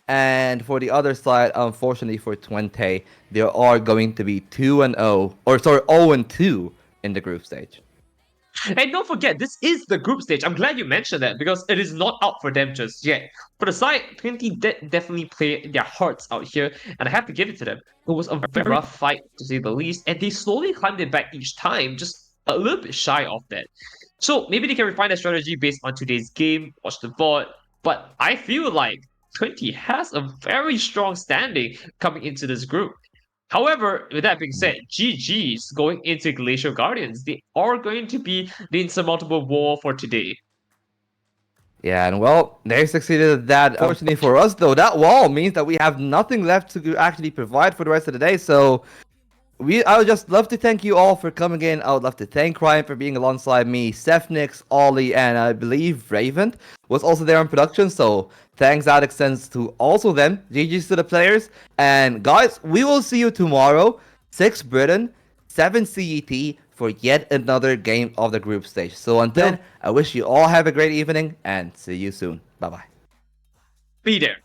S4: And for the other side, unfortunately for Twente, they are going to be 0-2 in the group stage.
S2: And don't forget, this is the group stage. I'm glad you mentioned that because it is not out for them just yet. For the side, 20 definitely played their hearts out here, and I have to give it to them. It was a very rough fight, to say the least, and they slowly climbed it back each time, just a little bit shy of that. So maybe they can refine their strategy based on today's game, watch the VOD, but I feel like 20 has a very strong standing coming into this group. However, with that being said, GG's going into Glacial Guardians. They are going to be the insurmountable wall for today.
S4: Yeah, and well, they succeeded at that. Unfortunately for us, though, that wall means that we have nothing left to actually provide for the rest of the day. So I would just love to thank you all for coming in. I would love to thank Ryan for being alongside me, Sefnix, Ollie, and I believe Raven was also there on production. So thanks that extends to also them. GG's to the players. And guys, we will see you tomorrow, 6 Britain, 7 CET, for yet another game of the group stage. So until then, I wish you all have a great evening and see you soon. Bye-bye.
S2: Be there.